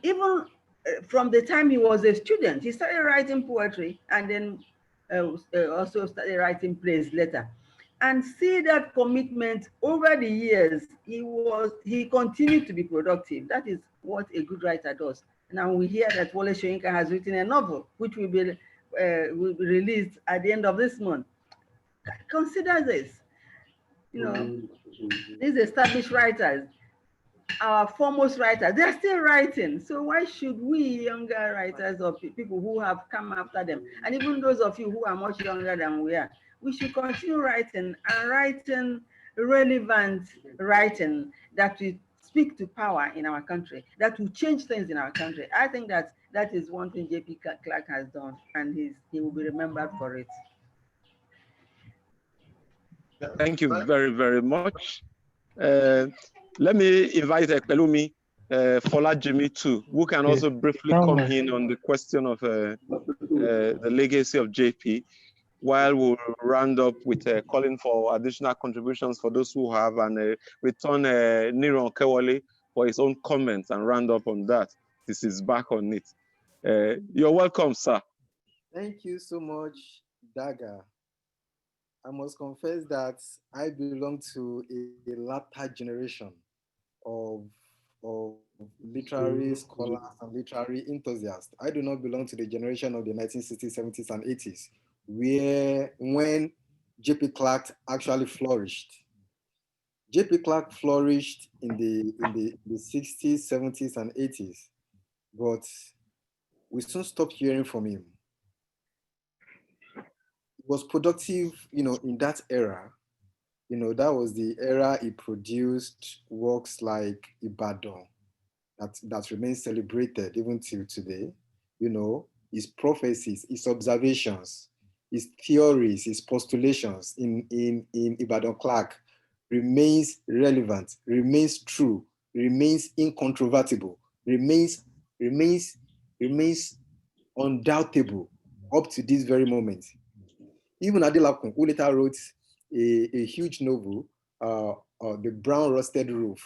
Even from the time he was a student, he started writing poetry and then also started writing plays later. And see that commitment over the years, he continued to be productive. That is what a good writer does. Now we hear that Wole Soyinka has written a novel, which will be released at the end of this month. Consider this. You know, these established writers, our foremost writers, they're still writing. So why should we younger writers or people who have come after them, and even those of you who are much younger than we are, we should continue writing and writing relevant writing that will speak to power in our country, that will change things in our country. I think that that is one thing J.P. Clark has done, and he will be remembered for it. Thank you very, very much. Let me invite Pelumi Folajimi too, who can also briefly come in on the question of the legacy of JP, while we'll round up with calling for additional contributions for those who have, and return Niron Kewale for his own comments and round up on that. This is back on it. You're welcome, sir. Thank you so much, Dagga. I must confess that I belong to a latter generation of literary scholars and literary enthusiasts. I do not belong to the generation of the 1960s, 70s, and 80s, when J.P. Clark actually flourished. J.P. Clark flourished in the 60s, 70s, and 80s, but we soon stopped hearing from him. It was productive, in that era. That was the era he produced works like Ibadan that remains celebrated even till today. His prophecies, his observations, his theories, his postulations in Ibadan Clark remains relevant, remains true, remains incontrovertible, remains undoubtable up to this very moment. Even Adelakun, who later wrote a huge novel, The Brown Rusted Roof,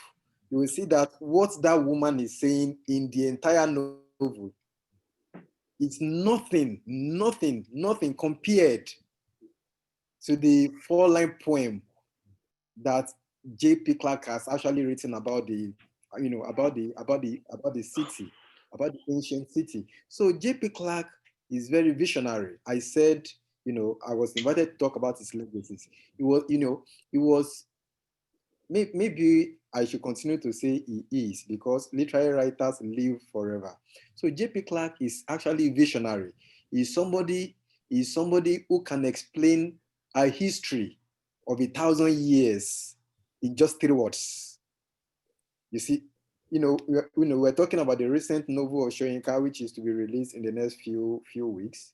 you will see that what that woman is saying in the entire novel, it's nothing compared to the 4-line poem that J.P. Clark has actually written about the city, about the ancient city. So J.P. Clark is very visionary. I said, I was invited to talk about his legacies. It was, maybe I should continue to say he is, because literary writers live forever. So J.P. Clark is actually visionary. He's somebody who can explain a history of 1,000 years in just 3 words. You see, we're talking about the recent novel of Soyinka, which is to be released in the next few weeks.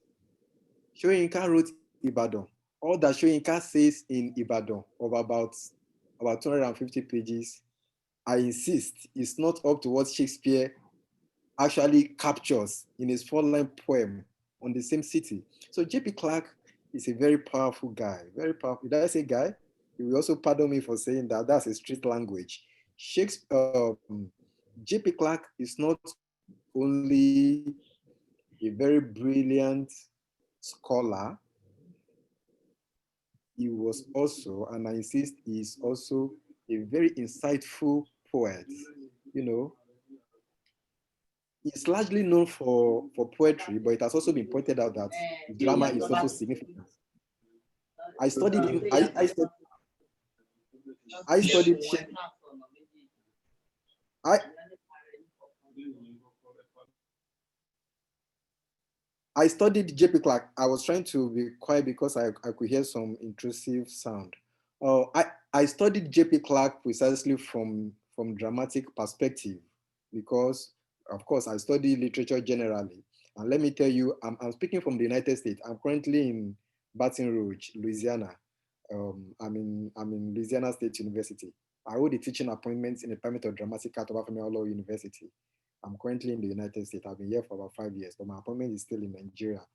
Soyinka wrote Ibadan. All that Soyinka says in Ibadan of about 250 pages, I insist, is not up to what Shakespeare actually captures in his 4-line poem on the same city. So J.P. Clark is a very powerful guy, very powerful. Did I say guy? You will also pardon me for saying that. That's a street language. J.P. Clark is not only a very brilliant scholar, he was also, and I insist, he is also a very insightful poet. He's largely known for poetry, but it has also been pointed out that drama is also significant. I studied him. I studied J.P. Clark. I was trying to be quiet because I could hear some intrusive sound. I studied J.P. Clark precisely from dramatic perspective, because, of course, I study literature generally. And let me tell you, I'm speaking from the United States. I'm currently in Baton Rouge, Louisiana. I'm in Louisiana State University. I hold a teaching appointment in the Department of Dramatic Art of Afamewolo University. I'm currently in the United States. I've been here for about 5 years, but my appointment is still in Nigeria,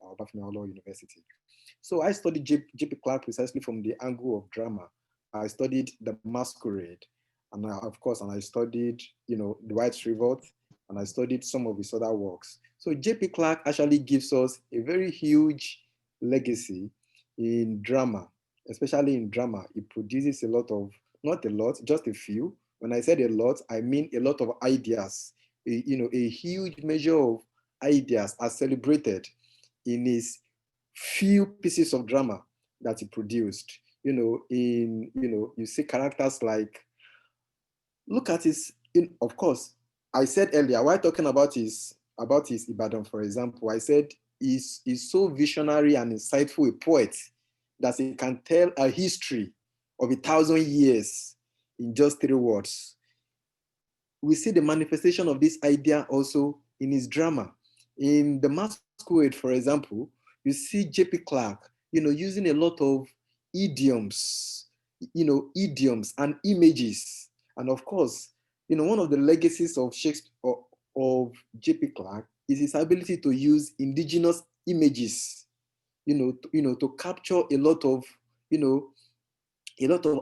Afamewolo University. So I studied J.P. Clark precisely from the angle of drama. I studied The Masquerade, and of course, I studied, The White Revolt, and I studied some of his other works. So J.P. Clark actually gives us a very huge legacy in drama, especially in drama. He produces a lot of, not a lot, just a few. When I said a lot, I mean a lot of ideas. A huge measure of ideas are celebrated in his few pieces of drama that he produced. you see characters like, look at his, of course, I said earlier, while talking about his Ibadan, for example, I said he's so visionary and insightful a poet that he can tell a history of 1,000 years in just 3 words. We see the manifestation of this idea also in his drama. In The Masquerade, for example, you see J.P. Clark, using a lot of idioms, idioms and images. And of course, one of the legacies of Shakespeare, of J.P. Clark, is his ability to use indigenous images, to capture a lot of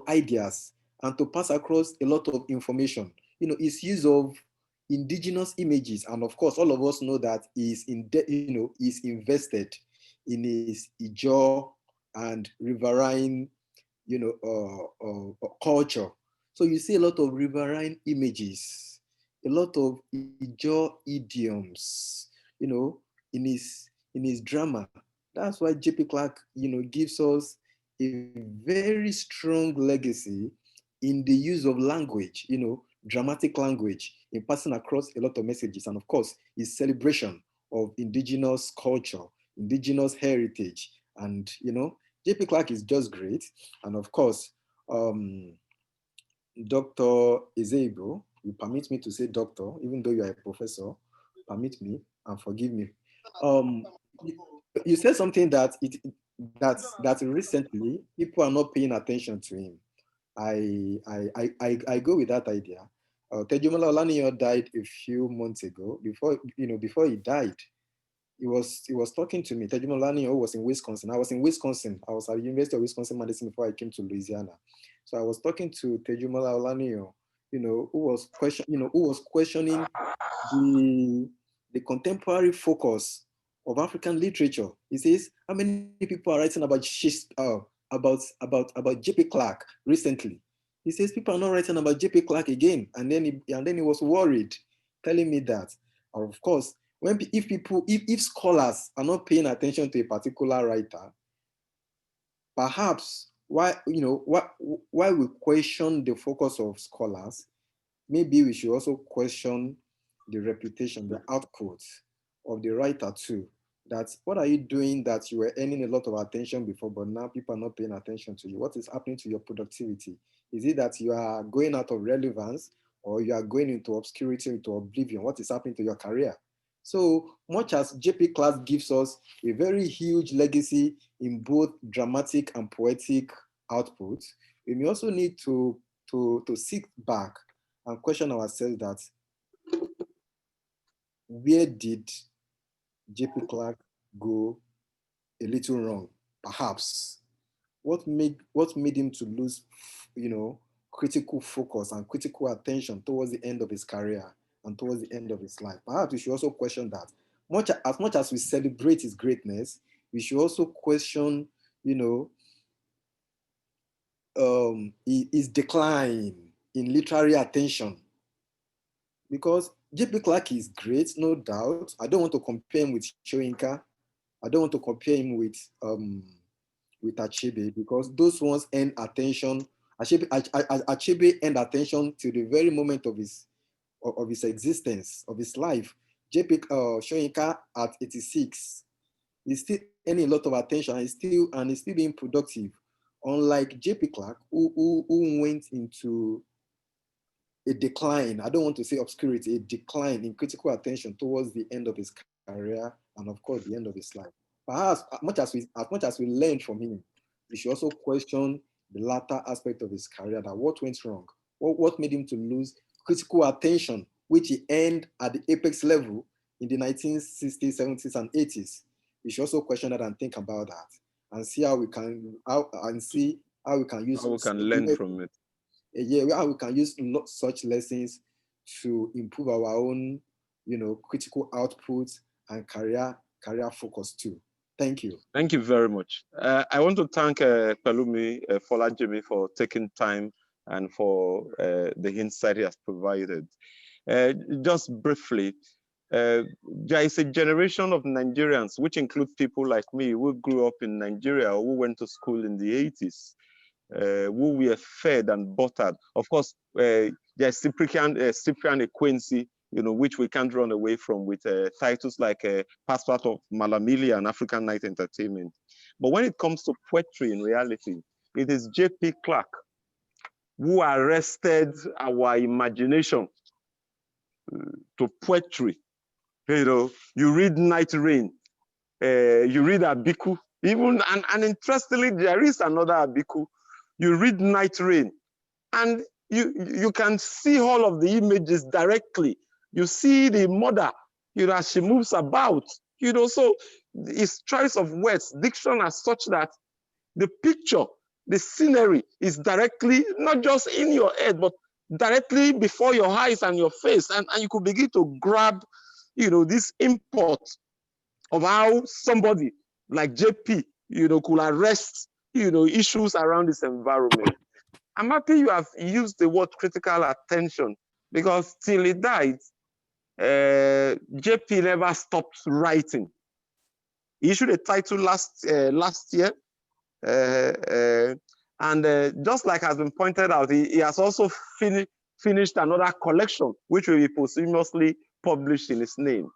ideas and to pass across a lot of information. His use of indigenous images, and of course, all of us know that is invested in his Ijaw and riverine, culture. So you see a lot of riverine images, a lot of Ijaw idioms, in his drama. That's why J.P. Clark, gives us a very strong legacy in the use of language, dramatic language, in passing across a lot of messages. And of course, his celebration of indigenous culture, indigenous heritage. And, J.P. Clark is just great. And of course, Dr. Ezeigbo, you permit me to say doctor, even though you are a professor, permit me and forgive me. You said something that recently people are not paying attention to him. I go with that idea. Tejumola Olaniyan died a few months ago. Before he died, he was talking to me. Tejumola Olaniyan was in Wisconsin. I was in Wisconsin. I was at the University of Wisconsin-Madison before I came to Louisiana. So I was talking to Tejumola Olaniyan, who was questioning the contemporary focus of African literature. He says, how many people are writing about J.P. Clark recently? He says people are not writing about J.P. Clark again, and then he was worried, telling me that, of course, if scholars are not paying attention to a particular writer, perhaps why we question the focus of scholars, maybe we should also question the reputation, the output of the writer too. That what are you doing that you were earning a lot of attention before, but now people are not paying attention to you? What is happening to your productivity? Is it that you are going out of relevance, or you are going into obscurity, into oblivion? What is happening to your career? So much as J.P. Clark gives us a very huge legacy in both dramatic and poetic output, we may also need to sit back and question ourselves that, where did J.P. Clark go a little wrong? Perhaps. What made him to lose, critical focus and critical attention towards the end of his career and towards the end of his life? Perhaps we should also question that. As much as we celebrate his greatness, we should also question, his decline in literary attention. Because J.P. Clark is great, no doubt. I don't want to compare him with Soyinka. I don't want to compare him with Achebe, because those ones earn attention. Achebe earned attention to the very moment of his existence, of his life. Soyinka at 86 is still earning a lot of attention and is still being productive. Unlike J.P. Clark, who went into a decline, I don't want to say obscurity, a decline in critical attention towards the end of his career and of course the end of his life. Perhaps as much as we learned from him, we should also question the latter aspect of his career, that what went wrong, what made him to lose critical attention, which he earned at the apex level in the 1960s, 70s, and 80s. We should also question that and think about that and see how we can use, how we can learn from it. How we can use such lessons to improve our own, critical output and career focus too. Thank you. Thank you very much. I want to thank Pelumi Folajimi for taking time and for the insight he has provided. Just briefly, there is a generation of Nigerians, which includes people like me, who grew up in Nigeria or who went to school in the 80s, who were fed and buttered. Of course, there's Cyprian Equency, which we can't run away from, with titles like Passport of Malamili and African Night Entertainment. But when it comes to poetry, in reality, it is J.P. Clark who arrested our imagination to poetry. You read Night Rain, you read Abiku, even, and interestingly, there is another Abiku. You read Night Rain, and you can see all of the images directly. You see the mother, as she moves about, so his choice of words, diction as such that the picture, the scenery is directly, not just in your head, but directly before your eyes and your face. And you could begin to grab, this import of how somebody like JP, could arrest, issues around this environment. I'm happy you have used the word critical attention, because till he died, JP never stopped writing. He issued a title last year, and just like has been pointed out, he has also finished another collection, which will be posthumously published in his name.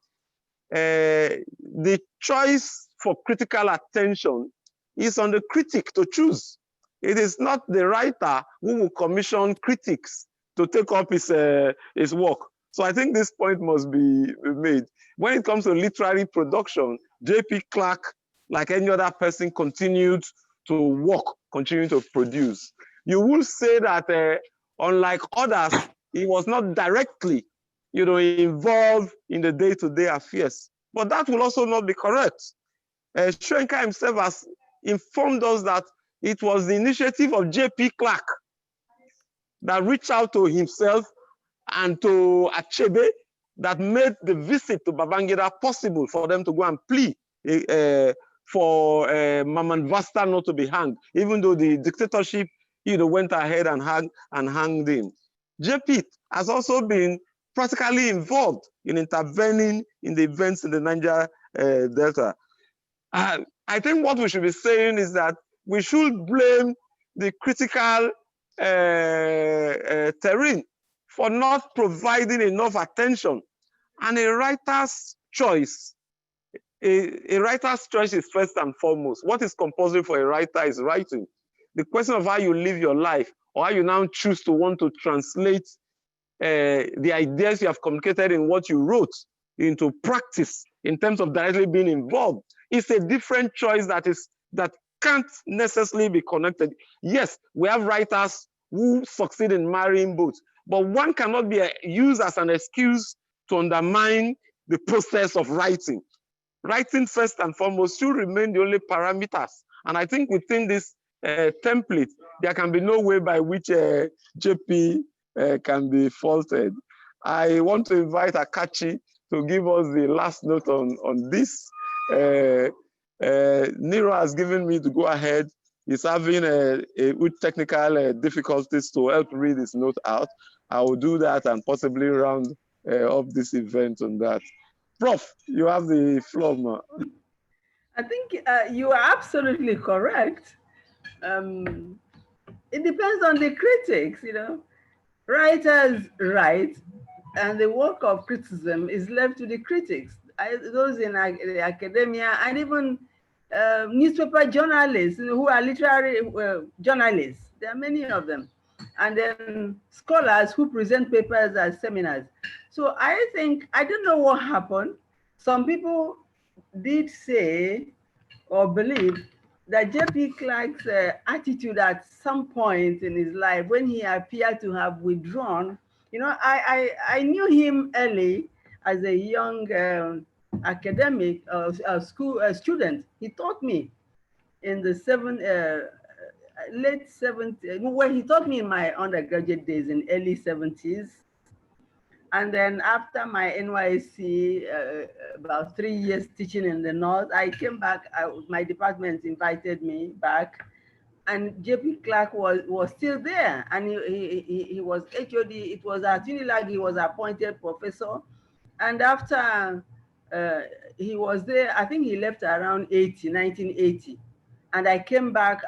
The choice for critical attention is on the critic to choose. It is not the writer who will commission critics to take up his work. So I think this point must be made. When it comes to literary production, J.P. Clark, like any other person, continued to work, continued to produce. You will say that unlike others, he was not directly involved in the day-to-day affairs. But that will also not be correct. Shoenka himself has informed us that it was the initiative of J.P. Clark that reached out to himself and to Achebe that made the visit to Babangida possible for them to go and plea for Maman Vasta not to be hanged, even though the dictatorship went ahead and hanged him. JP has also been practically involved in intervening in the events in the Niger Delta. I think what we should be saying is that we should blame the critical terrain for not providing enough attention. And a writer's choice, a writer's choice is first and foremost. What is compulsory for a writer is writing. The question of how you live your life, or how you now choose to want to translate the ideas you have communicated in what you wrote into practice in terms of directly being involved, is a different choice that can't necessarily be connected. Yes, we have writers who succeed in marrying both, but one cannot be used as an excuse to undermine the process of writing. Writing first and foremost should remain the only parameters. And I think within this template, there can be no way by which JP can be faulted. I want to invite Akachi to give us the last note on this. Nero has given me to go ahead. He's having with technical difficulties to help read his note out. I will do that and possibly round up this event on that. Prof, you have the floor, ma. I think you are absolutely correct. It depends on the critics, Writers write, and the work of criticism is left to the critics, those in the academia, and even newspaper journalists who are literary journalists. There are many of them. And then scholars who present papers as seminars. So I think, I don't know what happened. Some people did say or believe that J.P. Clark's attitude at some point in his life, when he appeared to have withdrawn, I knew him early as a young academic school student. He taught me in the late 70s. Well, he taught me in my undergraduate days in early 70s. And then after my NYSC, about 3 years teaching in the North, I came back, my department invited me back, and J.P. Clark was still there. And he was HOD, it was at Unilag, he was appointed professor. And after he was there, I think he left around 1980. And I came back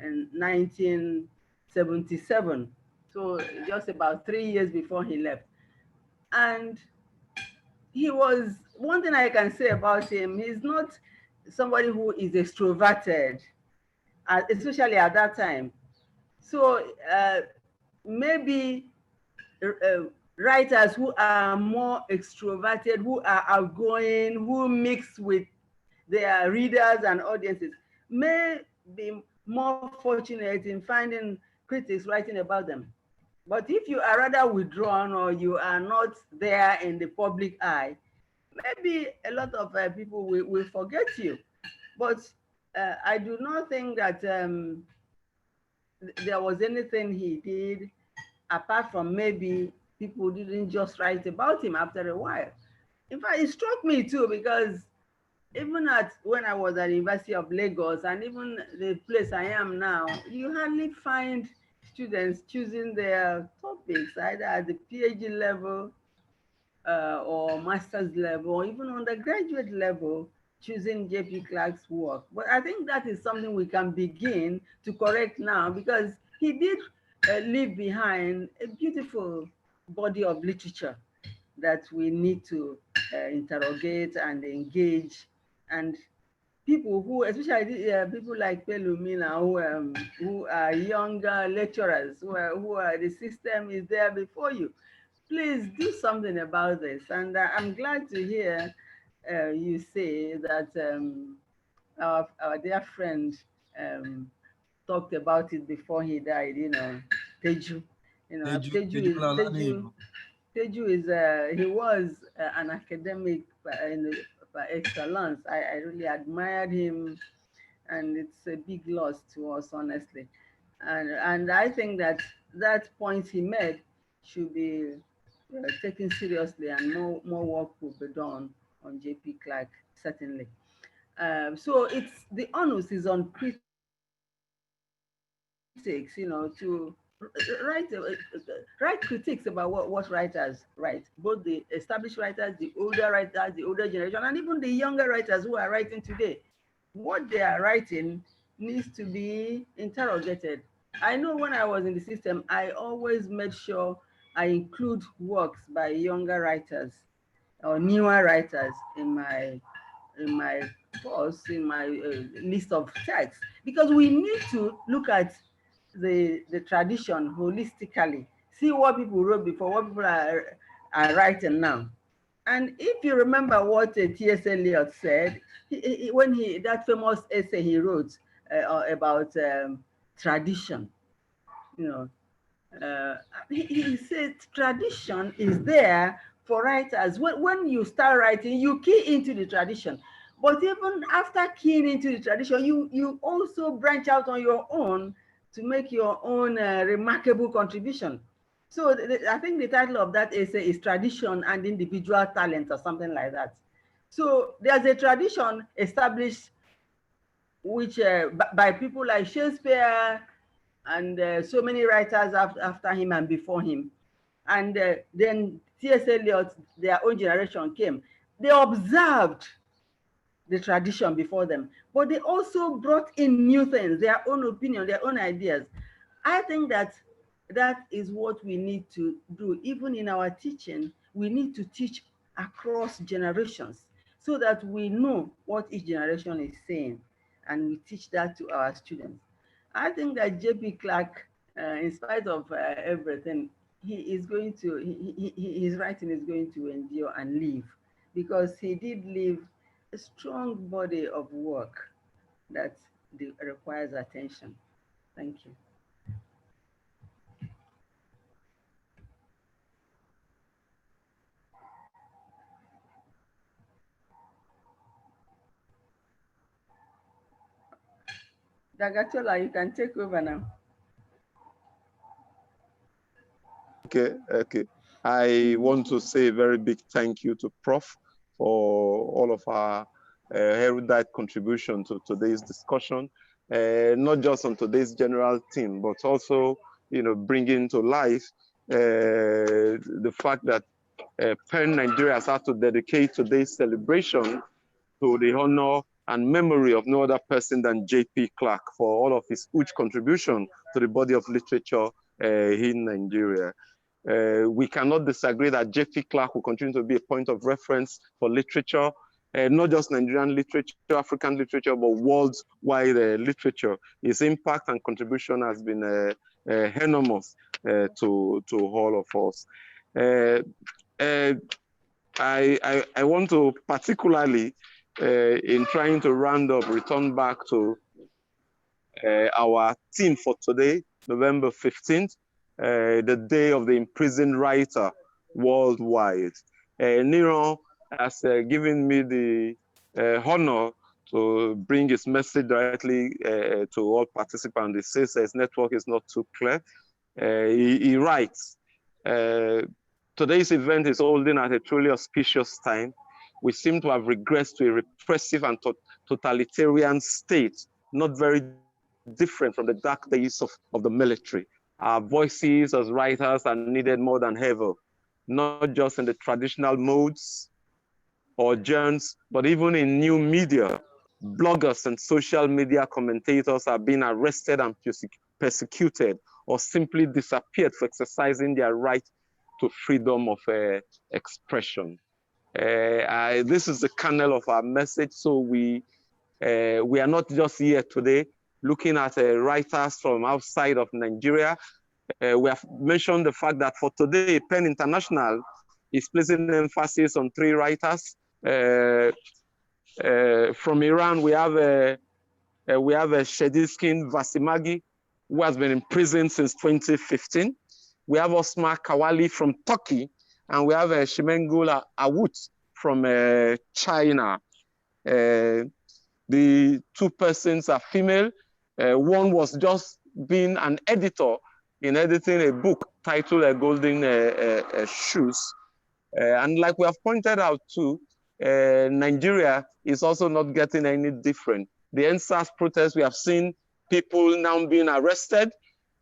in 1977. So just about 3 years before he left. And he was, one thing I can say about him, he's not somebody who is extroverted, especially at that time. So maybe writers who are more extroverted, who are outgoing, who mix with their readers and audiences, may be more fortunate in finding critics writing about them. But if you are rather withdrawn or you are not there in the public eye, maybe a lot of people will forget you. But I do not think that there was anything he did apart from maybe people didn't just write about him after a while. In fact, it struck me too, because even when I was at the University of Lagos and even the place I am now, you hardly find students choosing their topics either at the PhD level or master's level, or even undergraduate level, choosing JP Clark's work. But I think that is something we can begin to correct now, because he did leave behind a beautiful body of literature that we need to interrogate and engage. And people who, especially people like Pelumina, who are younger lecturers, who are the system is there before you. Please do something about this. And I'm glad to hear you say that our dear friend talked about it before he died, Teju. Teju is, he was an academic by excellence. I really admired him, and it's a big loss to us, honestly. And I think that point he made should be taken seriously, and more work will be done on JP Clark, certainly. So it's, the onus is on critics, to write critiques about what writers write, both the established writers, the older writers, the older generation, and even the younger writers who are writing today. What they are writing needs to be interrogated. I know when I was in the system, I always made sure I include works by younger writers or newer writers in my course, in my list of texts, because we need to look at the tradition holistically, see what people wrote before, what people are writing now. And if you remember what T.S. Eliot said, when that famous essay he wrote about tradition, he said tradition is there for writers. When you start writing, you key into the tradition. But even after keying into the tradition, you also branch out on your own to make your own remarkable contribution. So I think the title of that essay is Tradition and Individual Talent, or something like that. So there's a tradition established which by people like Shakespeare and so many writers after him and before him. And then T.S. Eliot, their own generation came. They observed the tradition before them, but they also brought in new things, their own opinion, their own ideas. I think that is what we need to do. Even in our teaching, we need to teach across generations so that we know what each generation is saying, and we teach that to our students. I think that J.P. Clark, in spite of everything, he is going to, his writing is going to endure and live, because he did leave a strong body of work that requires attention. Thank you. Dagga Tolar, you can take over now. Okay. I want to say a very big thank you to Prof for all of our erudite contribution to today's discussion, not just on today's general theme, but also, bringing to life the fact that PEN Nigeria has had to dedicate today's celebration to the honor and memory of no other person than J.P. Clark for all of his huge contribution to the body of literature in Nigeria. We cannot disagree that J.P. Clark will continue to be a point of reference for literature, not just Nigerian literature, African literature, but worldwide literature. His impact and contribution has been enormous to all of us. I want to particularly, in trying to round up, return back to our theme for today, November 15th, the day of the imprisoned writer worldwide. Nero has given me the honor to bring his message directly to all participants. He says his network is not too clear. He writes, today's event is holding at a truly auspicious time. We seem to have regressed to a repressive and totalitarian state, not very different from the dark days of the military. Our voices as writers are needed more than ever, not just in the traditional modes or genres, but even in new media. Bloggers and social media commentators are being arrested and persecuted or simply disappeared for exercising their right to freedom of expression. This is the kernel of our message. So we are not just here today looking at writers from outside of Nigeria. We have mentioned the fact that for today, PEN International is placing emphasis on 3 writers. From Iran, we have Shediskin Vasimagi, who has been in prison since 2015. We have Osman Kawali from Turkey, and we have Shimengula Awut from China. The 2 persons are female. One was just being an editor in editing a book titled Golden Shoes. And like we have pointed out too, Nigeria is also not getting any different. The NSAS protests, we have seen people now being arrested,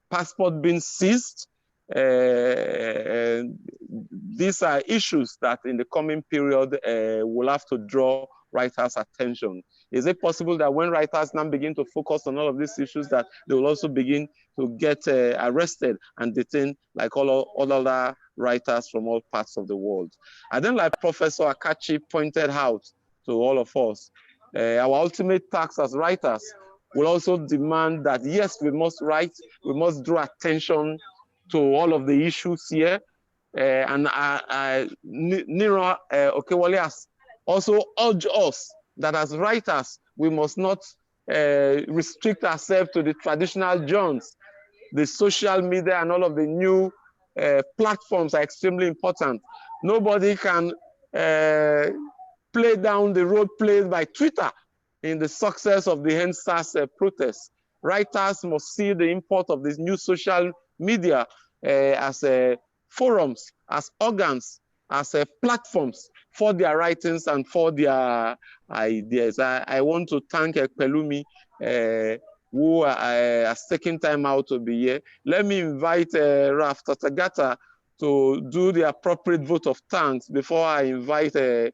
passport being seized. These are issues that in the coming period will have to draw writers' attention. Is it possible that when writers now begin to focus on all of these issues, that they will also begin to get arrested and detained like all other writers from all parts of the world? And then, like Professor Akachi pointed out to all of us, our ultimate task as writers will also demand that, yes, we must write, we must draw attention to all of the issues here. And Nero Okewale has also urged us that as writers, we must not restrict ourselves to the traditional genres. The social media and all of the new platforms are extremely important. Nobody can play down the role played by Twitter in the success of the NSAS protests. Writers must see the import of this new social media as forums, as organs, as platforms for their writings and for their ideas. I want to thank Pelumi, who has taken time out to be here. Let me invite Prof. Tathagata to do the appropriate vote of thanks before I invite the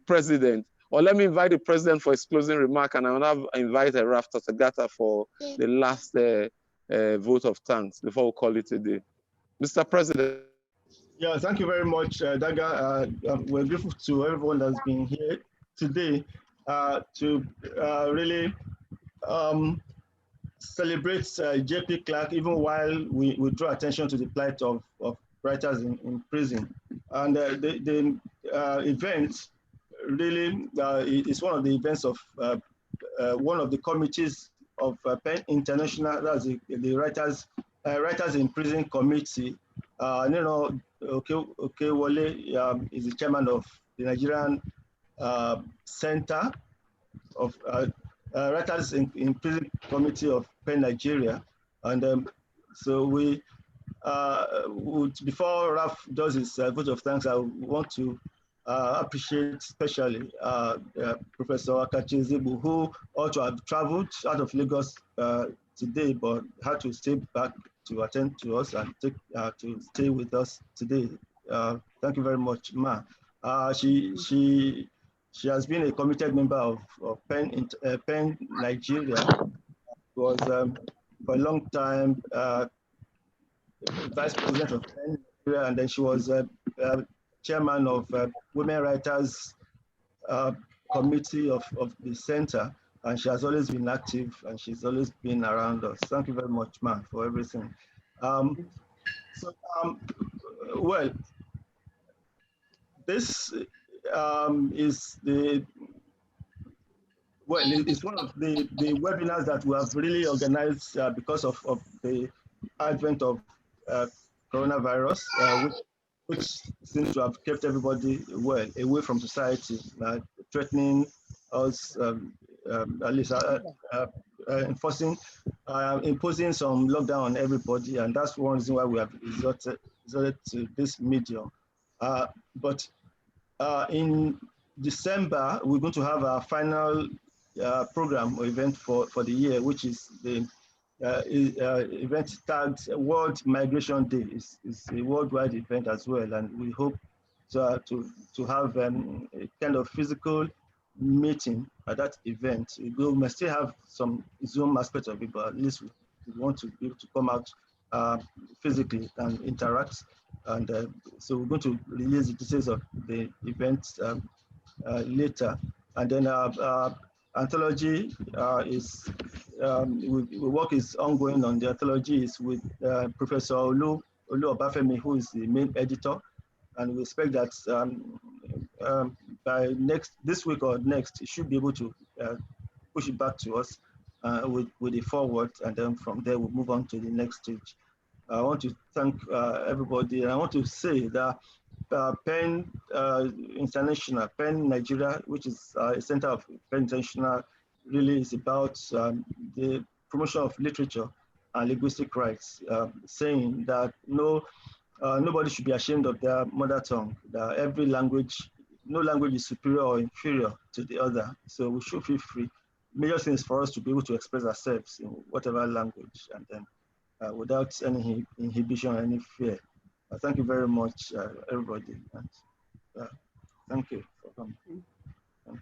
president. Or let me invite the president for his closing remark, and I will invite Prof. Tathagata for the last vote of thanks before we call it a day. Mr. President. Yeah, thank you very much, Dagga. We're grateful to everyone that's been here today to really celebrate J.P. Clark, even while we draw attention to the plight of writers in prison. And the event really is one of the events of one of the committees of PEN International, that's the Writers in Prison Committee. Okewale is the chairman of the Nigerian Center of Writers in Prison Committee of PEN Nigeria. And so we before Raf does his vote of thanks, I want to appreciate especially Professor Akachi Ezeigbo, who ought to have traveled out of Lagos today, but had to stay back to attend to us and to stay with us today. Thank you very much, Ma. She She has been a committed member of PEN Nigeria. Was for a long time vice president of PEN Nigeria, and then she was chairman of Women Writers Committee of the center, and she has always been active and she's always been around us. Thank you very much, ma'am, for everything. Well, this is it's one of the webinars that we have really organized because of the advent of coronavirus, which seems to have kept everybody away from society, threatening us, at least imposing some lockdown on everybody, and that's one reason why we have resorted to this medium. But in December, we're going to have our final program or event for the year, which is the event tagged World Migration Day. It's a worldwide event as well, and we hope to have a kind of physical meeting at that event. We may still have some Zoom aspect of it, but at least we want to be able to come out physically and interact. And so we're going to release the details of the event later. And then our anthology is, work is ongoing on the anthology is with Professor Olu Obafemi, who is the main editor. And we expect that by this week or next, he should be able to push it back to us with a forward, and then from there we'll move on to the next stage. I want to thank everybody, and I want to say that PEN International, PEN Nigeria, which is a center of PEN International, really is about the promotion of literature and linguistic rights, saying that nobody should be ashamed of their mother tongue, that every language, no language is superior or inferior to the other. So we should feel free. Major thing is for us to be able to express ourselves in whatever language, and then without any inhibition or any fear. Thank you very much, everybody. And, thank you for coming. Thank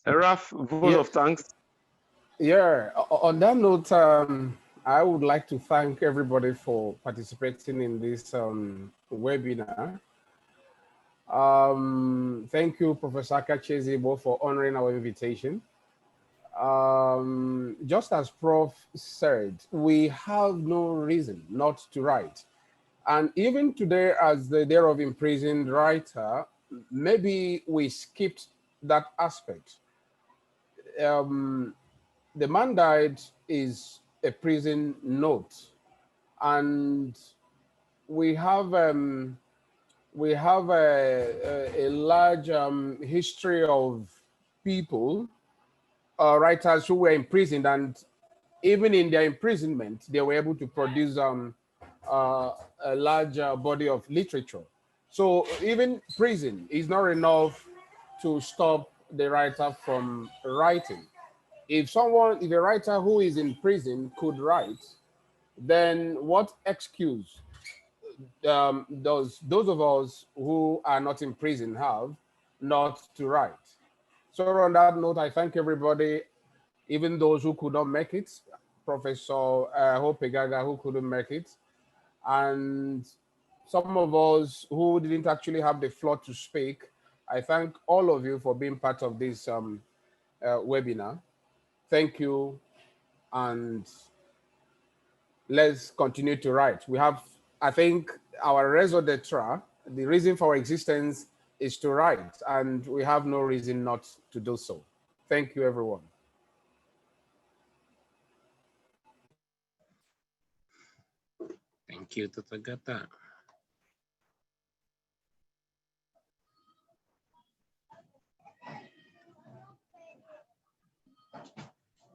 you. Raf, vote of thanks. Yeah, on that note, I would like to thank everybody for participating in this webinar. Thank you, Professor Akachi Ezeigbo, for honoring our invitation. Just as Prof said, we have no reason not to write. And even today, as the Day of Imprisoned Writer, maybe we skipped that aspect. The man died is a prison note, and we have a large history of people, writers who were imprisoned, and even in their imprisonment, they were able to produce a large body of literature. So even prison is not enough to stop the writer from writing. If a writer who is in prison could write, then what excuse does those of us who are not in prison have not to write? So on that note, I thank everybody, even those who could not make it, Professor Eghagha, who couldn't make it, and some of us who didn't actually have the floor to speak. I thank all of you for being part of this webinar. Thank you, and let's continue to write. We have, I think, our raison d'etre, the reason for our existence is to write, and we have no reason not to do so. Thank you, everyone. Thank you, Tathagata.